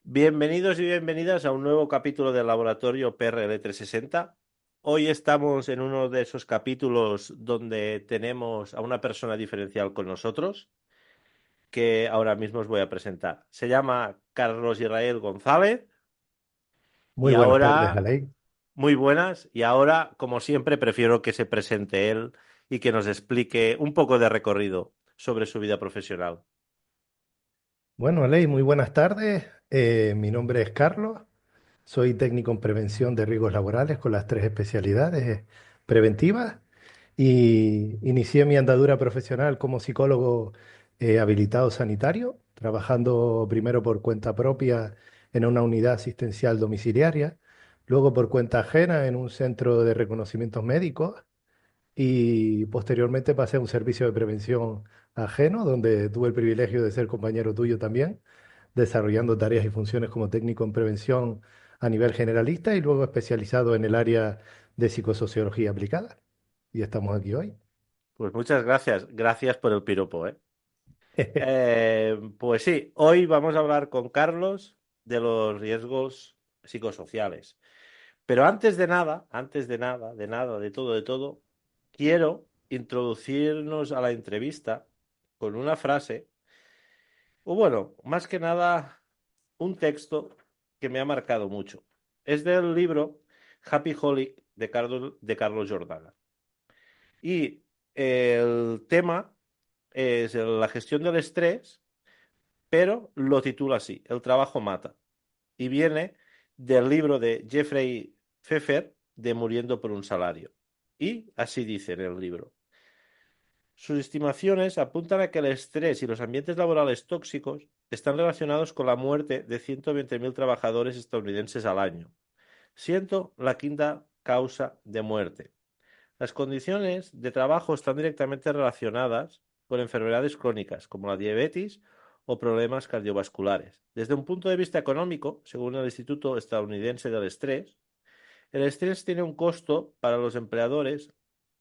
Bienvenidos y bienvenidas a un nuevo capítulo del laboratorio PRL 360. Hoy estamos en uno de esos capítulos donde tenemos a una persona diferencial con nosotros, que ahora mismo os voy a presentar. Se llama Carlos Israel González y Muy buenas tardes, ahora, Aley. muy buenas, y ahora, como siempre, prefiero que se presente él y que nos explique un poco de recorrido sobre su vida profesional. Bueno, Aley, muy buenas tardes. Mi nombre es Carlos. Soy técnico en prevención de riesgos laborales con las tres especialidades preventivas y inicié mi andadura profesional como psicólogo habilitado sanitario, trabajando primero por cuenta propia en una unidad asistencial domiciliaria, luego por cuenta ajena en un centro de reconocimientos médicos y posteriormente pasé a un servicio de prevención ajeno, donde tuve el privilegio de ser compañero tuyo también, desarrollando tareas y funciones como técnico en prevención a nivel generalista y luego especializado en el área de psicosociología aplicada. Y estamos aquí hoy. Pues muchas gracias, gracias por el piropo, ¿eh? Pues sí, hoy vamos a hablar con Carlos de los riesgos psicosociales. Pero antes de nada, de todo, quiero introducirnos a la entrevista con una frase, o bueno, más que nada, un texto que me ha marcado mucho. Es del libro Happy Holic de Carlos Jordana. Y el tema es la gestión del estrés, pero lo titula así, El trabajo mata. Y viene del libro de Jeffrey Pfeffer de Muriendo por un salario. Y así dice en el libro. Sus estimaciones apuntan a que el estrés y los ambientes laborales tóxicos están relacionados con la muerte de 120.000 trabajadores estadounidenses al año, siendo la quinta causa de muerte. Las condiciones de trabajo están directamente relacionadas con enfermedades crónicas como la diabetes o problemas cardiovasculares. Desde un punto de vista económico, según el Instituto Estadounidense del Estrés, el estrés tiene un costo para los empleadores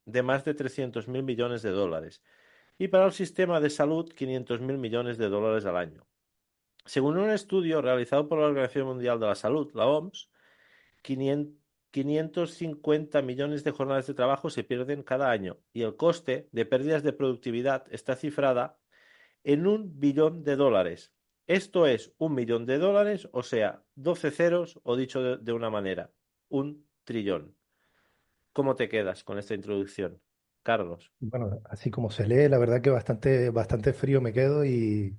de más de 300.000 millones de dólares y para el sistema de salud 500.000 millones de dólares al año. Según un estudio realizado por la Organización Mundial de la Salud, la OMS, 550 millones de jornadas de trabajo se pierden cada año y el coste de pérdidas de productividad está cifrada en 1 billón de dólares. Esto es 1 millón de dólares, o sea, 12 ceros, o dicho de una manera, 1 trillón. ¿Cómo te quedas con esta introducción, Carlos? Bueno, así como se lee, la verdad que bastante frío me quedo y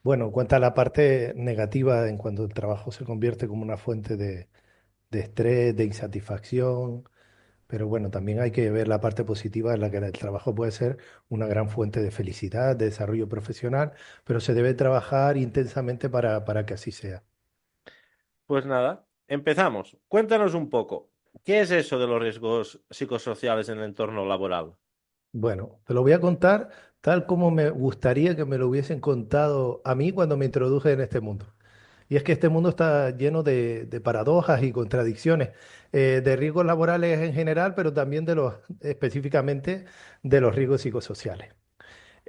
bueno, cuenta la parte negativa en cuando el trabajo se convierte como una fuente de estrés, de insatisfacción. Pero bueno, también hay que ver la parte positiva en la que el trabajo puede ser una gran fuente de felicidad, de desarrollo profesional, pero se debe trabajar intensamente para que así sea. Pues nada, empezamos. Cuéntanos un poco, ¿qué es eso de los riesgos psicosociales en el entorno laboral? Bueno, te lo voy a contar tal como me gustaría que me lo hubiesen contado a mí cuando me introduje en este mundo. Y es que este mundo está lleno de paradojas y contradicciones, de riesgos laborales en general, pero también de los, específicamente de los riesgos psicosociales.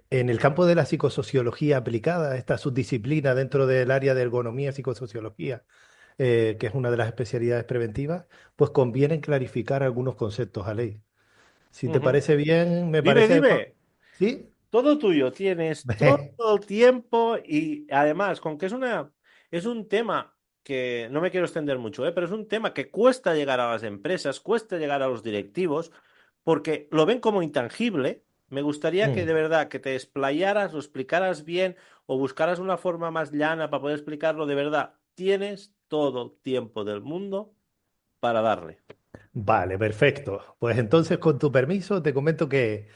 En el campo de la psicosociología aplicada, esta subdisciplina dentro del área de ergonomía y psicosociología, que es una de las especialidades preventivas, pues conviene clarificar algunos conceptos a ley. Si te Ujú. parece bien, me Dime, parece... dime, ¿Sí? todo tuyo, tienes todo el tiempo y además, con que es un tema que no me quiero extender mucho, pero es un tema que cuesta llegar a las empresas, cuesta llegar a los directivos, porque lo ven como intangible. Me gustaría que Mm. de verdad que te explayaras, lo explicaras bien o buscaras una forma más llana para poder explicarlo de verdad. Tienes todo el tiempo del mundo para darle. Vale, perfecto. Pues entonces, con tu permiso, te comento que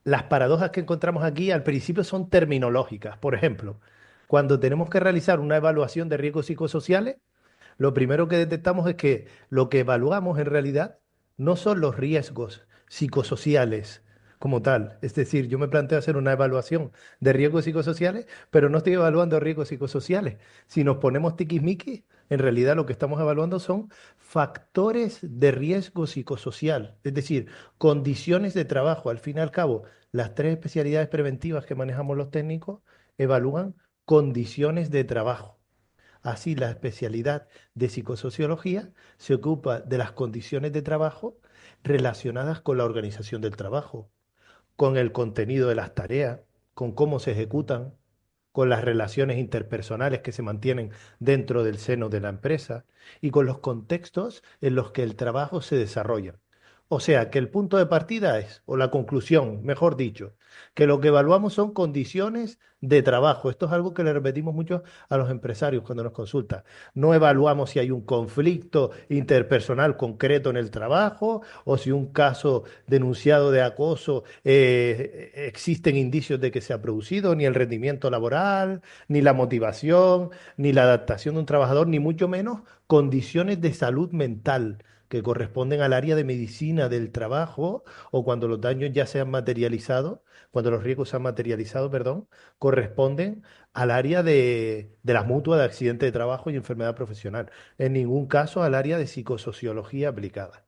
las paradojas que encontramos aquí al principio son terminológicas. Por ejemplo, cuando tenemos que realizar una evaluación de riesgos psicosociales, lo primero que detectamos es que lo que evaluamos en realidad no son los riesgos psicosociales como tal. Es decir, yo me planteo hacer una evaluación de riesgos psicosociales, pero no estoy evaluando riesgos psicosociales. Si nos ponemos tiquismiquis, en realidad lo que estamos evaluando son factores de riesgo psicosocial, es decir, condiciones de trabajo. Al fin y al cabo, las tres especialidades preventivas que manejamos los técnicos evalúan condiciones de trabajo. Así, la especialidad de psicosociología se ocupa de las condiciones de trabajo relacionadas con la organización del trabajo, con el contenido de las tareas, con cómo se ejecutan, con las relaciones interpersonales que se mantienen dentro del seno de la empresa y con los contextos en los que el trabajo se desarrolla. O sea, que el punto de partida es, o la conclusión, mejor dicho, que lo que evaluamos son condiciones de trabajo. Esto es algo que le repetimos mucho a los empresarios cuando nos consultan. No evaluamos si hay un conflicto interpersonal concreto en el trabajo o si un caso denunciado de acoso existen indicios de que se ha producido, ni el rendimiento laboral, ni la motivación, ni la adaptación de un trabajador, ni mucho menos condiciones de salud mental que corresponden al área de medicina del trabajo o cuando los daños ya se han materializado, cuando los riesgos se han materializado, perdón, corresponden al área de las mutuas de accidente de trabajo y enfermedad profesional. En ningún caso al área de psicosociología aplicada.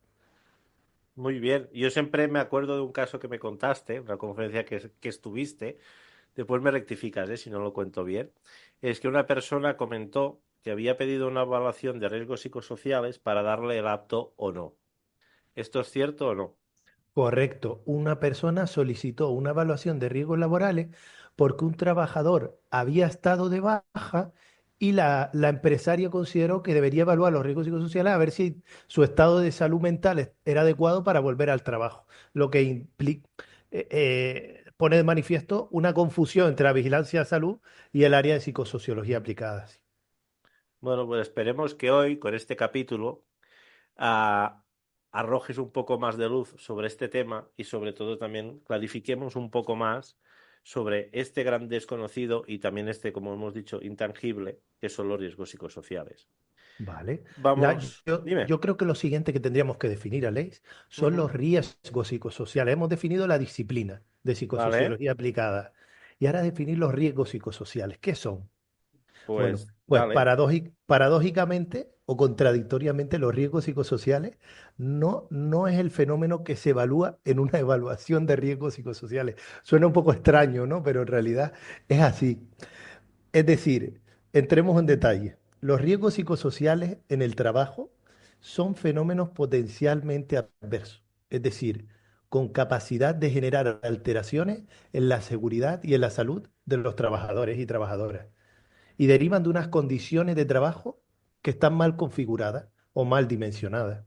Muy bien. Yo siempre me acuerdo de un caso que me contaste, una conferencia que estuviste, después me rectificas, si no lo cuento bien, es que una persona comentó que había pedido una evaluación de riesgos psicosociales para darle el apto o no. ¿Esto es cierto o no? Correcto. Una persona solicitó una evaluación de riesgos laborales porque un trabajador había estado de baja y la empresaria consideró que debería evaluar los riesgos psicosociales a ver si su estado de salud mental era adecuado para volver al trabajo, lo que pone de manifiesto una confusión entre la vigilancia de salud y el área de psicosociología aplicada. Sí. Bueno, pues esperemos que hoy, con este capítulo, ah, arrojes un poco más de luz sobre este tema y sobre todo también clarifiquemos un poco más sobre este gran desconocido y también este, como hemos dicho, intangible, que son los riesgos psicosociales. Vale. Vamos, dime. Yo creo que lo siguiente que tendríamos que definir, Aleix, son Ujú. los riesgos psicosociales. Hemos definido la disciplina de Vale, psicosociología aplicada y ahora definir los riesgos psicosociales. ¿Qué son? Bueno, pues pues dale. paradójicamente o contradictoriamente, los riesgos psicosociales no es el fenómeno que se evalúa en una evaluación de riesgos psicosociales. Suena un poco extraño, ¿no? Pero en realidad es así. Es decir, entremos en detalle. Los riesgos psicosociales en el trabajo son fenómenos potencialmente adversos, es decir, con capacidad de generar alteraciones en la seguridad y en la salud de los trabajadores y trabajadoras. Y derivan de unas condiciones de trabajo que están mal configuradas o mal dimensionadas.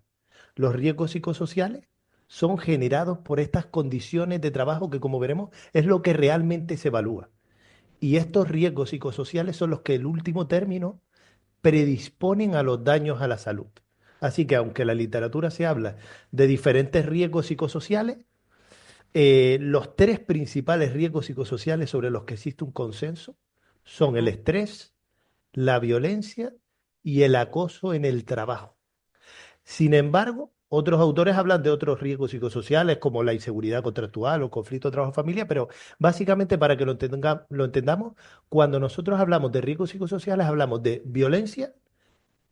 Los riesgos psicosociales son generados por estas condiciones de trabajo que, como veremos, es lo que realmente se evalúa. Y estos riesgos psicosociales son los que, en último término, predisponen a los daños a la salud. Así que aunque en la literatura se habla de diferentes riesgos psicosociales, los tres principales riesgos psicosociales sobre los que existe un consenso son el Ujú. estrés, la violencia y el acoso en el trabajo. Sin embargo, otros autores hablan de otros riesgos psicosociales como la inseguridad contractual o conflicto de trabajo-familia, pero básicamente para que lo entendamos, cuando nosotros hablamos de riesgos psicosociales hablamos de violencia,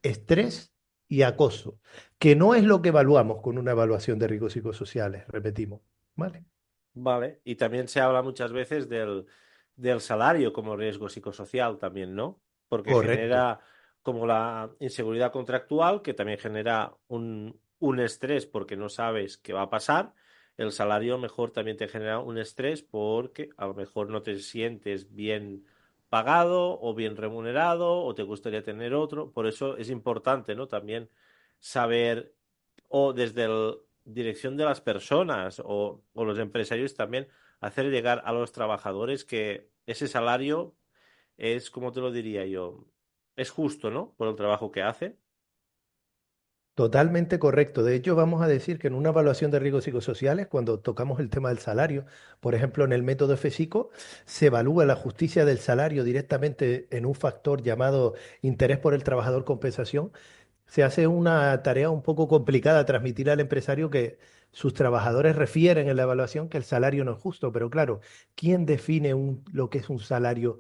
estrés y acoso, que no es lo que evaluamos con una evaluación de riesgos psicosociales, repetimos. ¿Vale? Vale. Y también se habla muchas veces del salario como riesgo psicosocial también, ¿no? Porque Correcto. genera como la inseguridad contractual, que también genera un estrés porque no sabes qué va a pasar. El salario mejor también te genera un estrés porque a lo mejor no te sientes bien pagado o bien remunerado o te gustaría tener otro. Por eso es importante, ¿no? También saber o desde la dirección de las personas o los empresarios también hacer llegar a los trabajadores que ese salario es, como te lo diría yo, es justo, ¿no? Por el trabajo que hace. Totalmente correcto. De hecho, vamos a decir que en una evaluación de riesgos psicosociales, cuando tocamos el tema del salario, por ejemplo, en el método FSICO, se evalúa la justicia del salario directamente en un factor llamado interés por el trabajador compensación. Se hace una tarea un poco complicada transmitir al empresario que sus trabajadores refieren en la evaluación que el salario no es justo, pero claro, ¿quién define lo que es un salario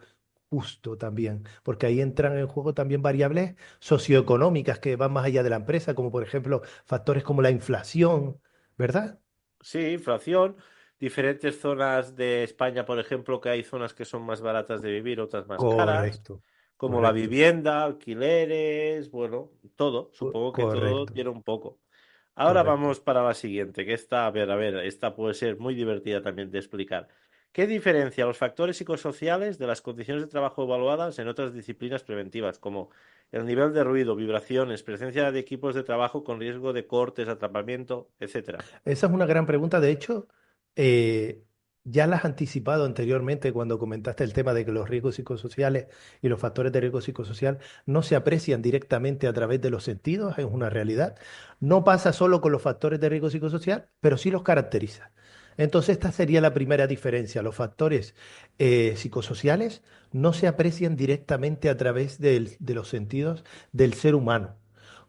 justo también? Porque ahí entran en juego también variables socioeconómicas que van más allá de la empresa, como por ejemplo factores como la inflación, ¿verdad? Sí, inflación, diferentes zonas de España, por ejemplo, que hay zonas que son más baratas de vivir, otras más caras. Correcto. como la correcto, vivienda, alquileres, bueno, todo. Supongo que todo correcto, tiene un poco. Ahora correcto. vamos para la siguiente, que esta, a ver, esta puede ser muy divertida también de explicar. ¿Qué diferencia los factores psicosociales de las condiciones de trabajo evaluadas en otras disciplinas preventivas, como el nivel de ruido, vibraciones, presencia de equipos de trabajo con riesgo de cortes, atrapamiento, etcétera? Esa es una gran pregunta. De hecho, eh, ya la has anticipado anteriormente cuando comentaste el tema de que los riesgos psicosociales y los factores de riesgo psicosocial no se aprecian directamente a través de los sentidos, es una realidad. No pasa solo con los factores de riesgo psicosocial, pero sí los caracteriza. Entonces, esta sería la primera diferencia. Los factores psicosociales no se aprecian directamente a través de los sentidos del ser humano,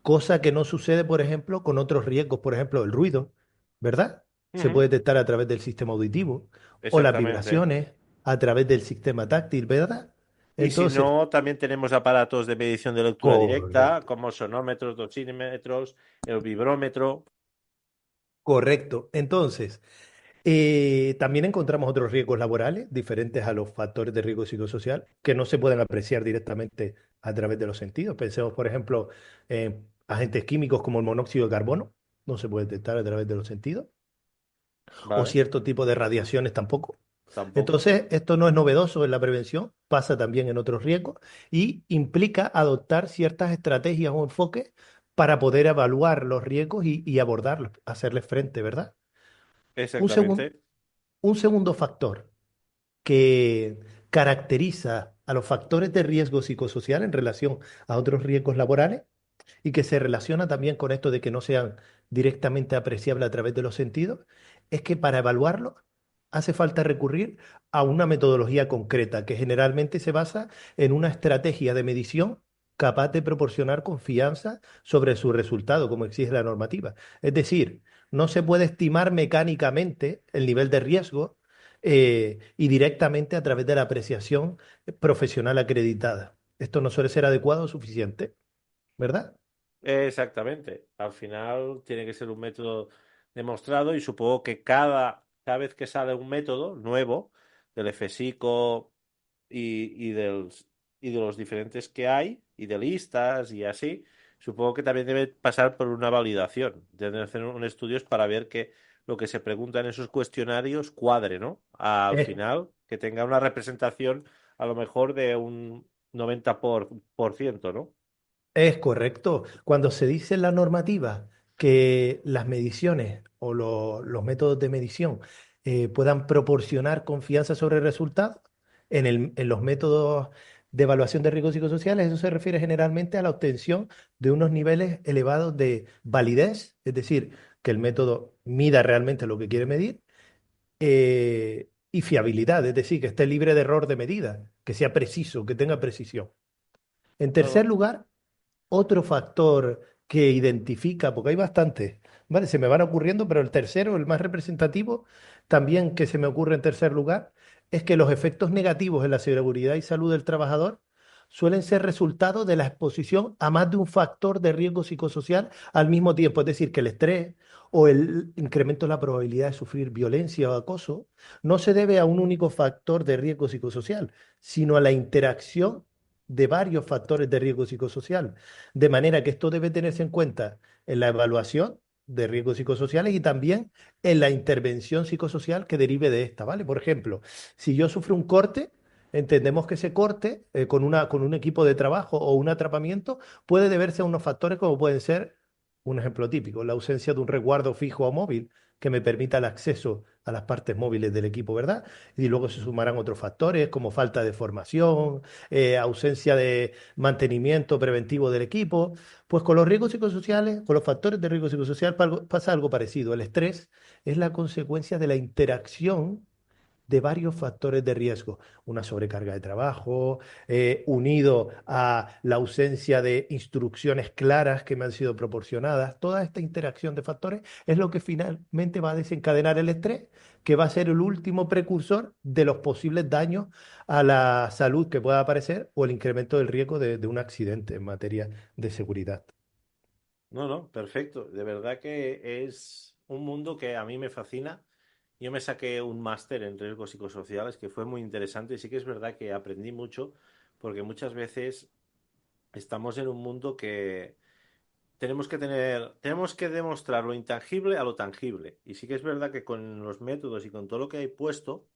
cosa que no sucede, por ejemplo, con otros riesgos, por ejemplo, el ruido. ¿Verdad? Se Ujú, puede detectar a través del sistema auditivo o las exactamente. vibraciones a través del sistema táctil, ¿verdad? Y si Entonces, no, también tenemos aparatos de medición de lectura directa, correcto, como sonómetros, dosímetros, el vibrómetro. correcto. Entonces, también encontramos otros riesgos laborales diferentes a los factores de riesgo psicosocial que no se pueden apreciar directamente a través de los sentidos. Pensemos, por ejemplo, en agentes químicos como el monóxido de carbono, no se puede detectar a través de los sentidos, o ¿Vale? cierto tipo de radiaciones tampoco. Tampoco. Entonces, esto no es novedoso en la prevención, pasa también en otros riesgos y implica adoptar ciertas estrategias o enfoques para poder evaluar los riesgos y abordarlos, hacerles frente, ¿verdad? Un segun- Exactamente. un segundo factor que caracteriza a los factores de riesgo psicosocial en relación a otros riesgos laborales y que se relaciona también con esto de que no sean directamente apreciables a través de los sentidos, es que para evaluarlo hace falta recurrir a una metodología concreta que generalmente se basa en una estrategia de medición capaz de proporcionar confianza sobre su resultado, como exige la normativa. Es decir, no se puede estimar mecánicamente el nivel de riesgo y directamente a través de la apreciación profesional acreditada. Esto no suele ser adecuado o suficiente, ¿verdad? Exactamente. Al final tiene que ser un método demostrado y supongo que cada vez que sale un método nuevo del FSICO y y de los diferentes que hay y de listas y así, supongo que también debe pasar por una validación. Deben hacer un estudios para ver que lo que se pregunta en esos cuestionarios cuadre, ¿no? Al Es final, que tenga una representación a lo mejor de un 90%, ¿no? Es correcto. Cuando se dice en la normativa que las mediciones o los métodos de medición puedan proporcionar confianza sobre el resultado, en los métodos de evaluación de riesgos psicosociales, eso se refiere generalmente a la obtención de unos niveles elevados de validez, es decir, que el método mida realmente lo que quiere medir, y fiabilidad, es decir, que esté libre de error de medida, que sea preciso, que tenga precisión. En No, tercer no. lugar, otro factor que identifica, porque hay bastantes, ¿vale? Se me van ocurriendo, pero el tercero, el más representativo, también que se me ocurre en tercer lugar, es que los efectos negativos en la seguridad y salud del trabajador suelen ser resultado de la exposición a más de un factor de riesgo psicosocial al mismo tiempo. Es decir, que el estrés o el incremento de la probabilidad de sufrir violencia o acoso no se debe a un único factor de riesgo psicosocial, sino a la interacción de varios factores de riesgo psicosocial. De manera que esto debe tenerse en cuenta en la evaluación de riesgos psicosociales y también en la intervención psicosocial que derive de esta, ¿vale? Por ejemplo, si yo sufro un corte, entendemos que ese corte con un equipo de trabajo o un atrapamiento puede deberse a unos factores como pueden ser, un ejemplo típico, la ausencia de un resguardo fijo o móvil que me permita el acceso a las partes móviles del equipo, ¿verdad? Y luego se sumarán otros factores como falta de formación, ausencia de mantenimiento preventivo del equipo. Pues con los riesgos psicosociales, con los factores de riesgo psicosocial pasa algo parecido. El estrés es la consecuencia de la interacción de varios factores de riesgo. Una sobrecarga de trabajo, unido a la ausencia de instrucciones claras que me han sido proporcionadas. Toda esta interacción de factores es lo que finalmente va a desencadenar el estrés, que va a ser el último precursor de los posibles daños a la salud que pueda aparecer o el incremento del riesgo de un accidente en materia de seguridad. No, no, perfecto. De verdad que es un mundo que a mí me fascina. Yo me saqué un máster en riesgos psicosociales que fue muy interesante y sí que es verdad que aprendí mucho porque muchas veces estamos en un mundo que tenemos que demostrar lo intangible a lo tangible. Y sí que es verdad que con los métodos y con todo lo que hay puesto,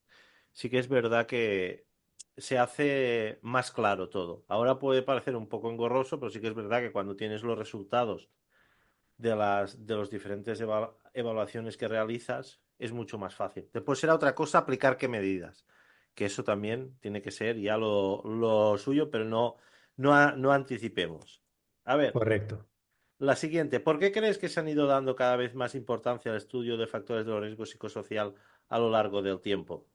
sí que es verdad que se hace más claro todo. Ahora puede parecer un poco engorroso, pero sí que es verdad que cuando tienes los resultados de los diferentes evaluaciones que realizas, es mucho más fácil. Después será otra cosa aplicar qué medidas, que eso también tiene que ser ya lo suyo, pero no anticipemos. A ver, Correcto. la siguiente, ¿por qué crees que se han ido dando cada vez más importancia al estudio de factores de riesgo psicosocial a lo largo del tiempo?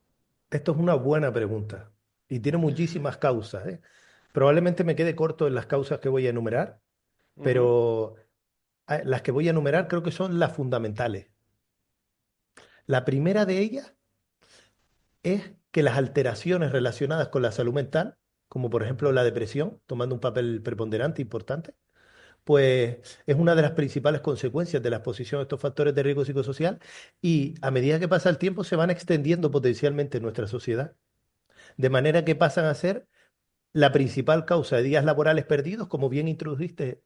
Esto es una buena pregunta y tiene muchísimas causas, ¿eh? Probablemente me quede corto en las causas que voy a enumerar, Ujú, pero las que voy a enumerar creo que son las fundamentales. La primera de ellas es que las alteraciones relacionadas con la salud mental, como por ejemplo la depresión, tomando un papel preponderante importante, pues es una de las principales consecuencias de la exposición a estos factores de riesgo psicosocial y a medida que pasa el tiempo se van extendiendo potencialmente en nuestra sociedad, de manera que pasan a ser la principal causa de días laborales perdidos, como bien introduciste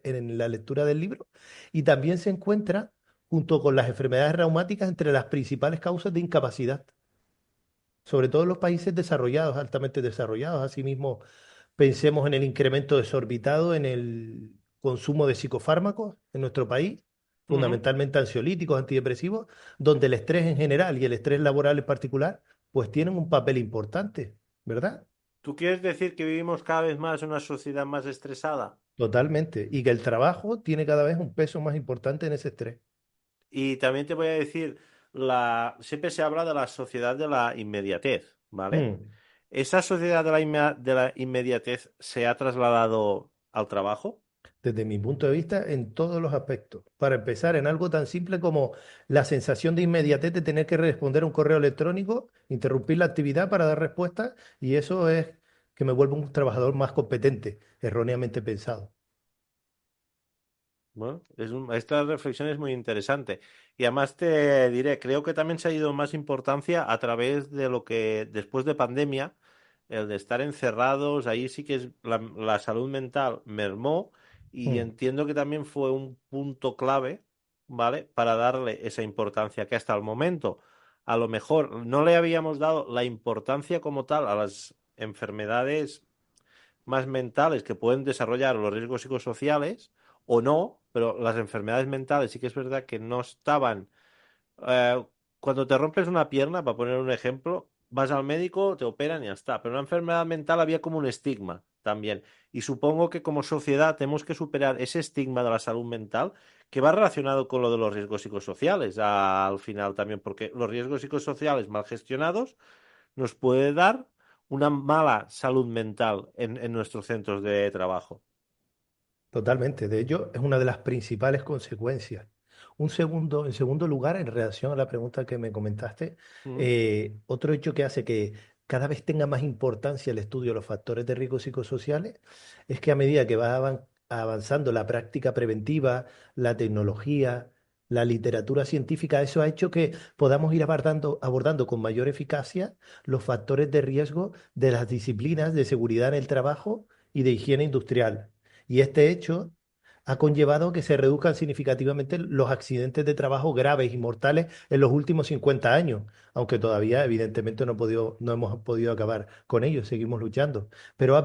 en la lectura del libro, y también se encuentra junto con las enfermedades reumáticas entre las principales causas de incapacidad, sobre todo en los países desarrollados, altamente desarrollados. Asimismo, pensemos en el incremento desorbitado en el consumo de psicofármacos en nuestro país, ujú. fundamentalmente ansiolíticos, antidepresivos, donde el estrés en general y el estrés laboral en particular, pues tienen un papel importante, ¿verdad? ¿Tú quieres decir que vivimos cada vez más en una sociedad más estresada? Totalmente. Y que el trabajo tiene cada vez un peso más importante en ese estrés. Y también te voy a decir, siempre se habla de la sociedad de la inmediatez, ¿vale? Mm. ¿Esa sociedad de de la inmediatez se ha trasladado al trabajo? Desde mi punto de vista, en todos los aspectos. Para empezar, en algo tan simple como la sensación de inmediatez de tener que responder un correo electrónico, interrumpir la actividad para dar respuesta, y eso es que me vuelve un trabajador más competente, erróneamente pensado. Bueno, esta reflexión es muy interesante. Y además te diré, creo que también se ha ido más importancia a través de lo que después de pandemia, el de estar encerrados, ahí sí que es la salud mental mermó y Mm. entiendo que también fue un punto clave, ¿vale? Para darle esa importancia que hasta el momento a lo mejor no le habíamos dado la importancia como tal a las enfermedades más mentales que pueden desarrollar los riesgos psicosociales o no, pero las enfermedades mentales sí que es verdad que no estaban. eh, Cuando te rompes una pierna, para poner un ejemplo, vas al médico, te operan y ya está. Pero una enfermedad mental había como un estigma también. Y supongo que como sociedad tenemos que superar ese estigma de la salud mental que va relacionado con lo de los riesgos psicosociales al final también, porque los riesgos psicosociales mal gestionados nos puede dar una mala salud mental en nuestros centros de trabajo. Totalmente. De ello, es una de las principales consecuencias. En segundo lugar, en relación a la pregunta que me comentaste, Mm, otro hecho que hace que cada vez tenga más importancia el estudio de los factores de riesgo psicosociales es que a medida que avanzando la práctica preventiva, la tecnología, la literatura científica, eso ha hecho que podamos ir abordando con mayor eficacia los factores de riesgo de las disciplinas de seguridad en el trabajo y de higiene industrial. Y este hecho ha conllevado que se reduzcan significativamente los accidentes de trabajo graves y mortales en los últimos 50 años, aunque todavía evidentemente no hemos podido acabar con ellos, seguimos luchando. Pero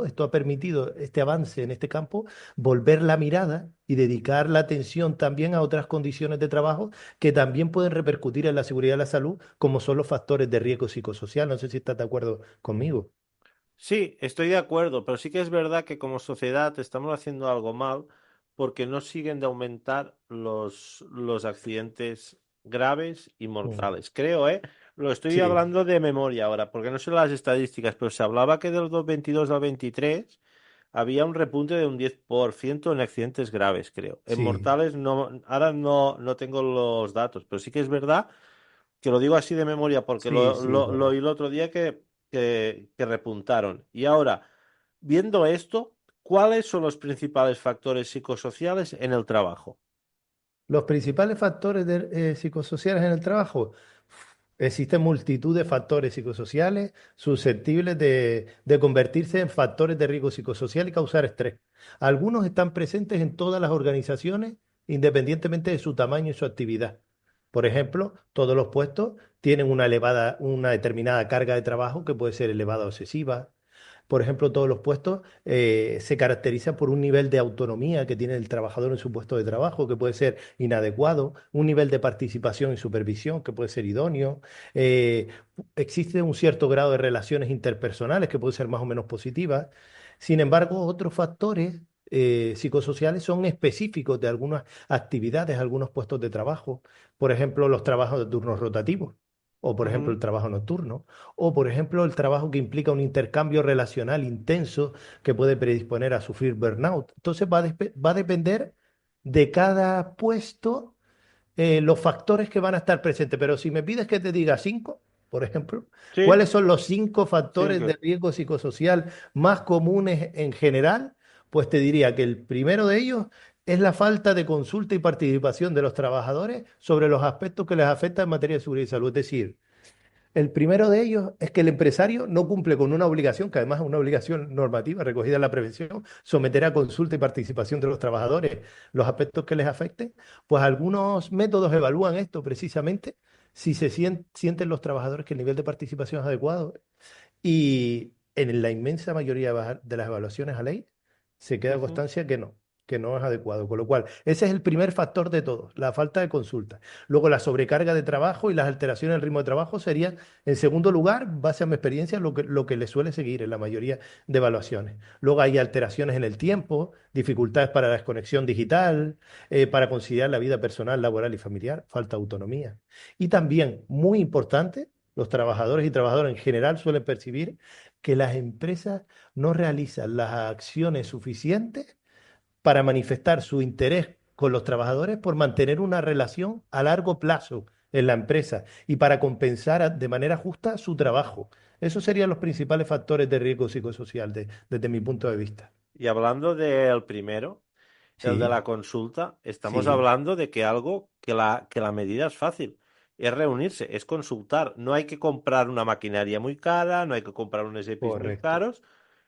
esto ha permitido este avance en este campo, volver la mirada y dedicar la atención también a otras condiciones de trabajo que también pueden repercutir en la seguridad y la salud, como son los factores de riesgo psicosocial. No sé si estás de acuerdo conmigo. sí, estoy de acuerdo, pero sí que es verdad que como sociedad estamos haciendo algo mal porque no siguen de aumentar los accidentes graves y Mm. mortales. Creo, ¿eh? Lo estoy Sí, hablando de memoria ahora, porque no sé las estadísticas, pero se hablaba que del 22 al 23 había un repunte de un 10% en accidentes graves, creo. En sí, mortales no, ahora no tengo los datos, pero sí que es verdad que lo digo así de memoria porque sí, sí, lo oí correcto. el otro día que repuntaron. Y ahora, viendo esto, ¿cuáles son los principales factores psicosociales en el trabajo? Los principales factores psicosociales en el trabajo. Existen multitud de factores psicosociales susceptibles de convertirse en factores de riesgo psicosocial y causar estrés. Algunos están presentes en todas las organizaciones, independientemente de su tamaño y su actividad. Por ejemplo, todos los puestos tienen una determinada carga de trabajo que puede ser elevada o excesiva. Por ejemplo, todos los puestos se caracterizan por un nivel de autonomía que tiene el trabajador en su puesto de trabajo, que puede ser inadecuado, un nivel de participación y supervisión que puede ser idóneo. eh, Existe un cierto grado de relaciones interpersonales que puede ser más o menos positivas. Sin embargo, otros factores psicosociales son específicos de algunas actividades, algunos puestos de trabajo. Por ejemplo, los trabajos de turnos rotativos, o por ejemplo, el Ujú. trabajo nocturno, o por ejemplo, el trabajo que implica un intercambio relacional intenso que puede predisponer a sufrir burnout. Entonces va a depender de cada puesto los factores que van a estar presentes. Pero si me pides que te diga cinco, por ejemplo, Sí, ¿cuáles son los cinco factores de cinco. riesgo psicosocial más comunes en general? Pues te diría que el primero de ellos es la falta de consulta y participación de los trabajadores sobre los aspectos que les afectan en materia de seguridad y salud. Es decir, el primero de ellos es que el empresario no cumple con una obligación, que además es una obligación normativa recogida en la prevención, someter a consulta y participación de los trabajadores los aspectos que les afecten. Pues algunos métodos evalúan esto precisamente, si sienten los trabajadores que el nivel de participación es adecuado. Y en la inmensa mayoría de las evaluaciones a ley se queda Ujú. constancia que no es adecuado. Con lo cual, ese es el primer factor de todos, la falta de consulta. Luego, la sobrecarga de trabajo y las alteraciones del ritmo de trabajo serían, en segundo lugar, base a mi experiencia, lo que le suele seguir en la mayoría de evaluaciones. Luego hay alteraciones en el tiempo, dificultades para la desconexión digital, para conciliar la vida personal, laboral y familiar, falta de autonomía. Y también, muy importante, los trabajadores y trabajadoras en general suelen percibir que las empresas no realizan las acciones suficientes para manifestar su interés con los trabajadores por mantener una relación a largo plazo en la empresa y para compensar de manera justa su trabajo. Esos serían los principales factores de riesgo psicosocial desde mi punto de vista. Y hablando del primero, el de Sí, la consulta, estamos sí, hablando de que algo que la medida es fácil. Es reunirse, es consultar. No hay que comprar una maquinaria muy cara, no hay que comprar unos EPIs muy correcto, caros.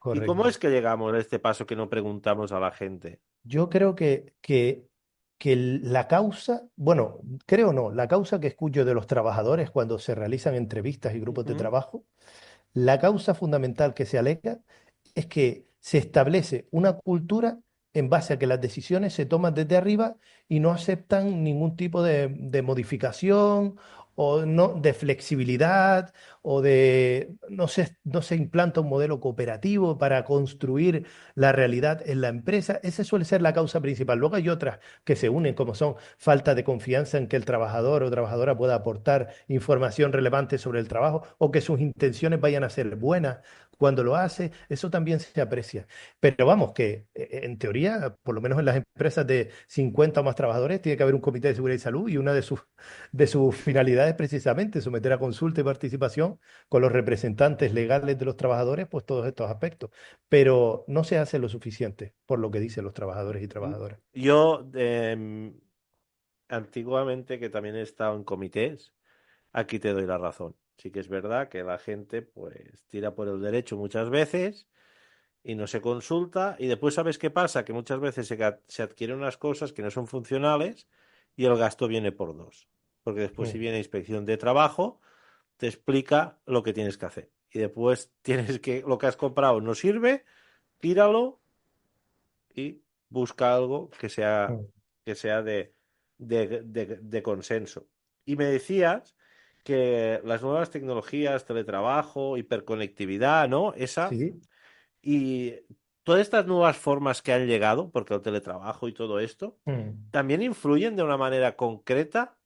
¿Y cómo correcto. es que llegamos a este paso que no preguntamos a la gente? Yo creo que la causa, bueno, creo no, la causa que escucho de los trabajadores cuando se realizan entrevistas y grupos de Ujú. trabajo, la causa fundamental que se alega es que se establece una cultura en base a que las decisiones se toman desde arriba y no aceptan ningún tipo de modificación o no, de flexibilidad o de no se implanta un modelo cooperativo para construir la realidad en la empresa. Esa suele ser la causa principal. Luego hay otras que se unen, como son falta de confianza en que el trabajador o trabajadora pueda aportar información relevante sobre el trabajo o que sus intenciones vayan a ser buenas cuando lo hace. Eso también se aprecia. Pero vamos, que en teoría, por lo menos en las empresas de 50 o más trabajadores, tiene que haber un comité de seguridad y salud y una de sus finalidades precisamente someter a consulta y participación con los representantes legales de los trabajadores, pues todos estos aspectos. Pero no se hace lo suficiente por lo que dicen los trabajadores y trabajadoras. Yo, antiguamente, que también he estado en comités, aquí te doy la razón. Sí que es verdad que la gente pues tira por el derecho muchas veces y no se consulta y después sabes qué pasa, que muchas veces se adquieren unas cosas que no son funcionales y el gasto viene por dos. Porque después si Mm, viene inspección de trabajo, te explica lo que tienes que hacer. Y después tienes que, lo que has comprado no sirve, tíralo y busca algo mm. que sea de consenso. Y me decías que las nuevas tecnologías, teletrabajo, hiperconectividad, ¿no? Esa, Sí. y todas estas nuevas formas que han llegado, porque el teletrabajo y todo esto, Mm. también influyen de una manera concreta.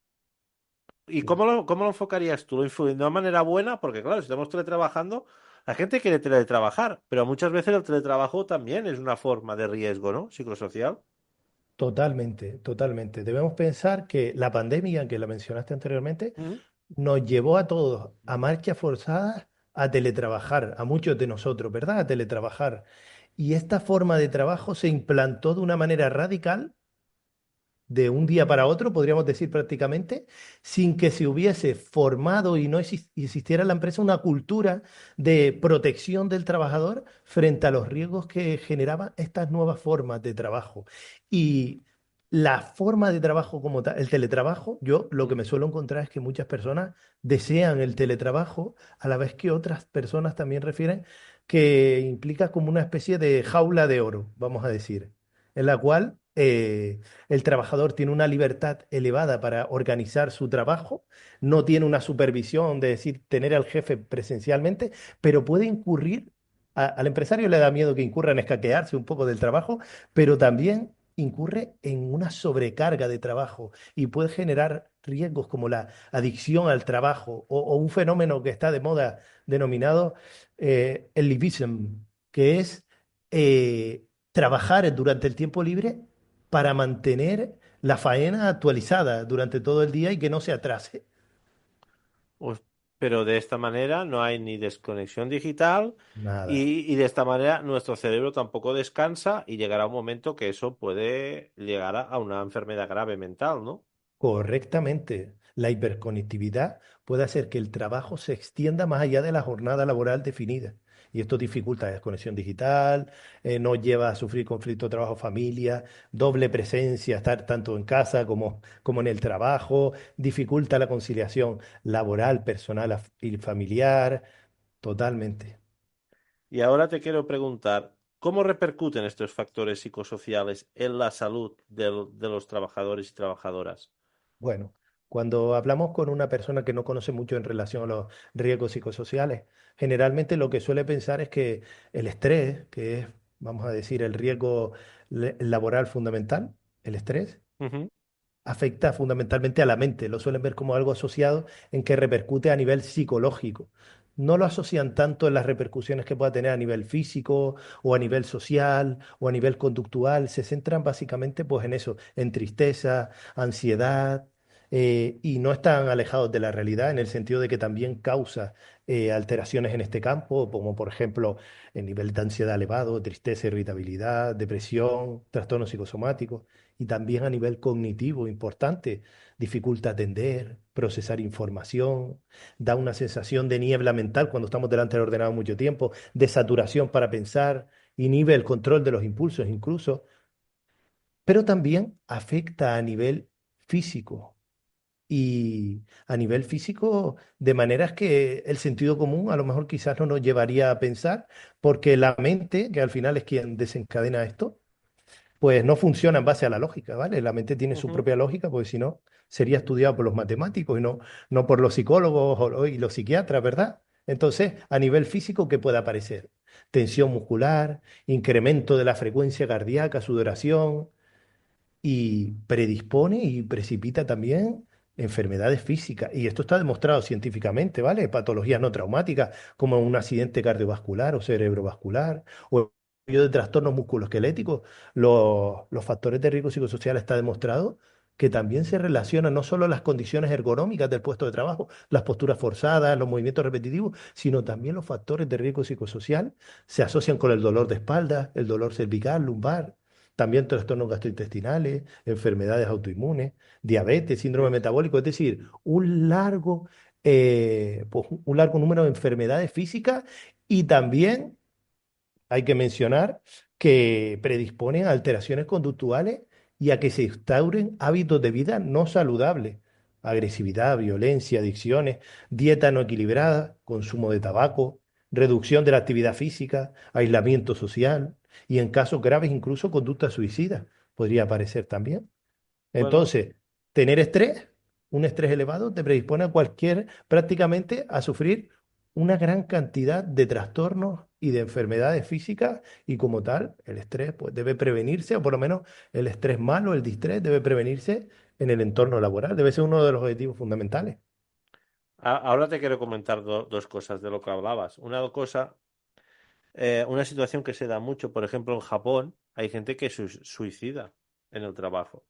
¿Y cómo lo enfocarías tú? ¿Lo influyen de una manera buena? Porque claro, si estamos teletrabajando, la gente quiere teletrabajar, pero muchas veces el teletrabajo también es una forma de riesgo, ¿no? Psicosocial. Totalmente, totalmente. Debemos pensar que la pandemia, que la mencionaste anteriormente, Mm. nos llevó a todos a marchas forzadas a teletrabajar, a muchos de nosotros, ¿verdad? A teletrabajar. Y esta forma de trabajo se implantó de una manera radical de un día para otro, podríamos decir prácticamente, sin que se hubiese formado y no existiera en la empresa una cultura de protección del trabajador frente a los riesgos que generaban estas nuevas formas de trabajo. Y la forma de trabajo como tal, el teletrabajo, yo lo que me suelo encontrar es que muchas personas desean el teletrabajo, a la vez que otras personas también refieren que implica como una especie de jaula de oro, vamos a decir, en la cual el trabajador tiene una libertad elevada para organizar su trabajo, no tiene una supervisión de decir tener al jefe presencialmente, pero puede incurrir, al empresario le da miedo que incurra en escaquearse un poco del trabajo, pero también incurre en una sobrecarga de trabajo y puede generar riesgos como la adicción al trabajo o un fenómeno que está de moda denominado el leavism, que es trabajar durante el tiempo libre para mantener la faena actualizada durante todo el día y que no se atrase. Pues, pero de esta manera no hay ni desconexión digital Nada. y de esta manera nuestro cerebro tampoco descansa y llegará un momento que eso puede llegar a una enfermedad grave mental, ¿no? Correctamente. La hiperconectividad puede hacer que el trabajo se extienda más allá de la jornada laboral definida. Y esto dificulta la desconexión digital, nos lleva a sufrir conflicto trabajo-familia, doble presencia, estar tanto en casa como en el trabajo, dificulta la conciliación laboral, personal y familiar, totalmente. Y ahora te quiero preguntar, ¿cómo repercuten estos factores psicosociales en la salud de los trabajadores y trabajadoras? Bueno, cuando hablamos con una persona que no conoce mucho en relación a los riesgos psicosociales, generalmente lo que suele pensar es que el estrés, que es, vamos a decir, el riesgo laboral fundamental, el estrés, Ujú, afecta fundamentalmente a la mente. Lo suelen ver como algo asociado en que repercute a nivel psicológico. No lo asocian tanto en las repercusiones que pueda tener a nivel físico o a nivel social o a nivel conductual. Se centran básicamente pues en eso, en tristeza, ansiedad, y no están alejados de la realidad en el sentido de que también causa alteraciones en este campo, como por ejemplo el nivel de ansiedad elevado, tristeza, irritabilidad, depresión, trastornos psicosomáticos y también a nivel cognitivo importante. Dificulta atender, procesar información, da una sensación de niebla mental cuando estamos delante del ordenador mucho tiempo, de saturación para pensar, inhibe el control de los impulsos incluso, pero también afecta a nivel físico. Y a nivel físico, de maneras que el sentido común a lo mejor quizás no nos llevaría a pensar, porque la mente, que al final es quien desencadena esto, pues no funciona en base a la lógica, ¿vale? La mente tiene su ujú. propia lógica, porque si no, sería estudiado por los matemáticos y no por los psicólogos y los psiquiatras, ¿verdad? Entonces, a nivel físico, ¿qué puede aparecer? Tensión muscular, incremento de la frecuencia cardíaca, sudoración, y predispone y precipita también enfermedades físicas. Y esto está demostrado científicamente, ¿vale? Patologías no traumáticas, como un accidente cardiovascular o cerebrovascular, o de trastornos musculoesqueléticos. Los factores de riesgo psicosocial está demostrado que también se relacionan no solo las condiciones ergonómicas del puesto de trabajo, las posturas forzadas, los movimientos repetitivos, sino también los factores de riesgo psicosocial se asocian con el dolor de espalda, el dolor cervical, lumbar, también trastornos gastrointestinales, enfermedades autoinmunes, diabetes, síndrome Yes. metabólico, es decir, pues, un largo número de enfermedades físicas y también hay que mencionar que predisponen a alteraciones conductuales y a que se instauren hábitos de vida no saludables. Agresividad, violencia, adicciones, dieta no equilibrada, consumo de tabaco, reducción de la actividad física, aislamiento social y en casos graves incluso conducta suicida podría aparecer también. Bueno, Entonces, tener estrés, un estrés elevado, te predispone a cualquier, prácticamente a sufrir una gran cantidad de trastornos y de enfermedades físicas y como tal, el estrés pues, debe prevenirse, o por lo menos el estrés malo, el distrés, debe prevenirse en el entorno laboral, debe ser uno de los objetivos fundamentales. ahora te quiero comentar dos cosas de lo que hablabas. Una cosa, una situación que se da mucho, por ejemplo, en Japón, hay gente que suicida en el trabajo,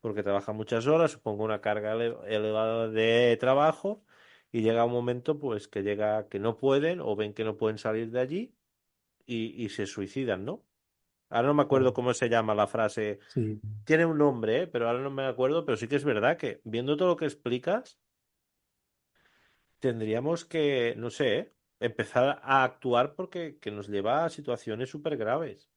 porque trabaja muchas horas, supongo una carga elevada de trabajo, y llega un momento pues que llega que no pueden o ven que no pueden salir de allí y se suicidan, ¿no? Ahora no me Oh, acuerdo cómo se llama la frase. sí, Tiene un nombre, ¿eh? Pero ahora no me acuerdo, pero sí que es verdad que viendo todo lo que explicas, tendríamos que, no sé, empezar a actuar porque que nos lleva a situaciones súper graves.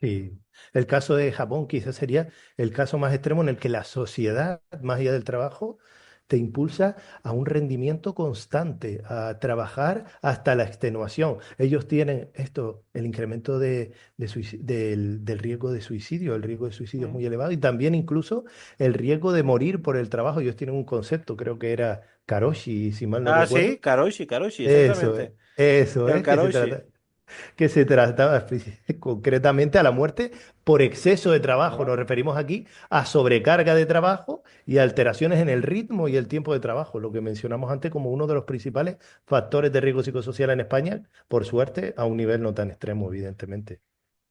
sí. El caso de Japón quizás sería el caso más extremo en el que la sociedad, más allá del trabajo, te impulsa a un rendimiento constante, a trabajar hasta la extenuación. Ellos tienen esto, el incremento del riesgo de suicidio. El riesgo de suicidio es Mm. muy elevado y también incluso el riesgo de morir por el trabajo. Ellos tienen un concepto, creo que era Karoshi, si mal no Ah, recuerdo. sí, Karoshi, Karoshi, exactamente. Eso El es, que se Karoshi. trata concretamente a la muerte por exceso de trabajo. Ah. Nos referimos aquí a sobrecarga de trabajo y alteraciones en el ritmo y el tiempo de trabajo, lo que mencionamos antes como uno de los principales factores de riesgo psicosocial en España, por suerte, a un nivel no tan extremo, evidentemente.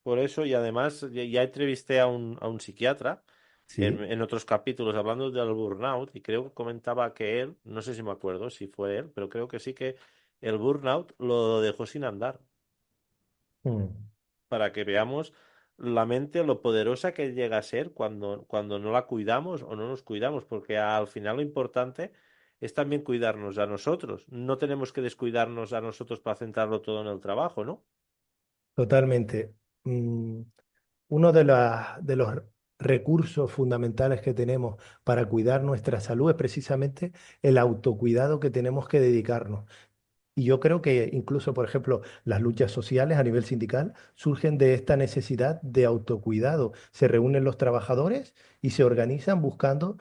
Por eso, y además ya entrevisté a un psiquiatra Sí. en otros capítulos hablando del burnout y creo que comentaba que él, no sé si me acuerdo si fue él, pero creo que sí que el burnout lo dejó sin andar, Mm. para que veamos la mente, lo poderosa que llega a ser cuando no la cuidamos o no nos cuidamos, porque al final lo importante es también cuidarnos a nosotros. No tenemos que descuidarnos a nosotros para centrarlo todo en el trabajo, ¿no? Totalmente. Uno de los recursos fundamentales que tenemos para cuidar nuestra salud es precisamente el autocuidado que tenemos que dedicarnos. Y yo creo que incluso, por ejemplo, las luchas sociales a nivel sindical surgen de esta necesidad de autocuidado. Se reúnen los trabajadores y se organizan buscando,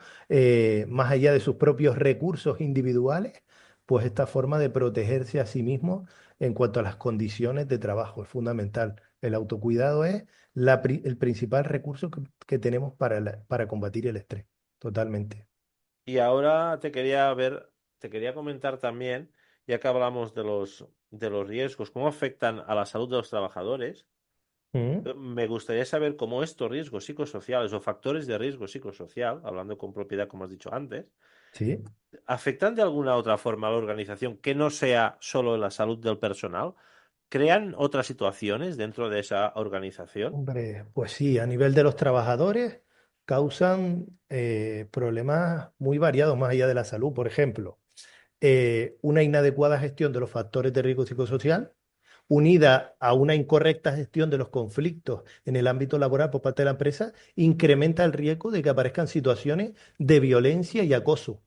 más allá de sus propios recursos individuales, pues esta forma de protegerse a sí mismos en cuanto a las condiciones de trabajo. Es fundamental. El autocuidado es el principal recurso que tenemos para combatir el estrés. Totalmente. Y ahora te quería comentar también, ya que hablamos de los riesgos, cómo afectan a la salud de los trabajadores. Mm. Me gustaría saber cómo estos riesgos psicosociales o factores de riesgo psicosocial, hablando con propiedad, como has dicho antes, Sí. afectan de alguna otra forma a la organización que no sea solo la salud del personal. ¿Crean otras situaciones dentro de esa organización? Hombre, pues sí, a nivel de los trabajadores causan problemas muy variados más allá de la salud. Por ejemplo, una inadecuada gestión de los factores de riesgo psicosocial, unida a una incorrecta gestión de los conflictos en el ámbito laboral por parte de la empresa, incrementa el riesgo de que aparezcan situaciones de violencia y acoso.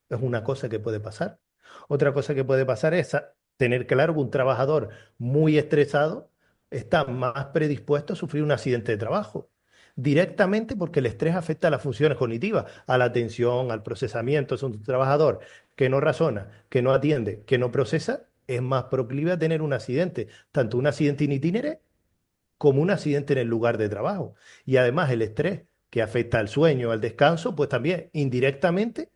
Es una cosa que puede pasar. Otra cosa que puede pasar es tener claro que un trabajador muy estresado está más predispuesto a sufrir un accidente de trabajo, directamente porque el estrés afecta a las funciones cognitivas, a la atención, al procesamiento. Es un trabajador que no razona, que no atiende, que no procesa, es más proclive a tener un accidente, tanto un accidente in itinere como un accidente en el lugar de trabajo. Y además el estrés que afecta al sueño, al descanso, pues también indirectamente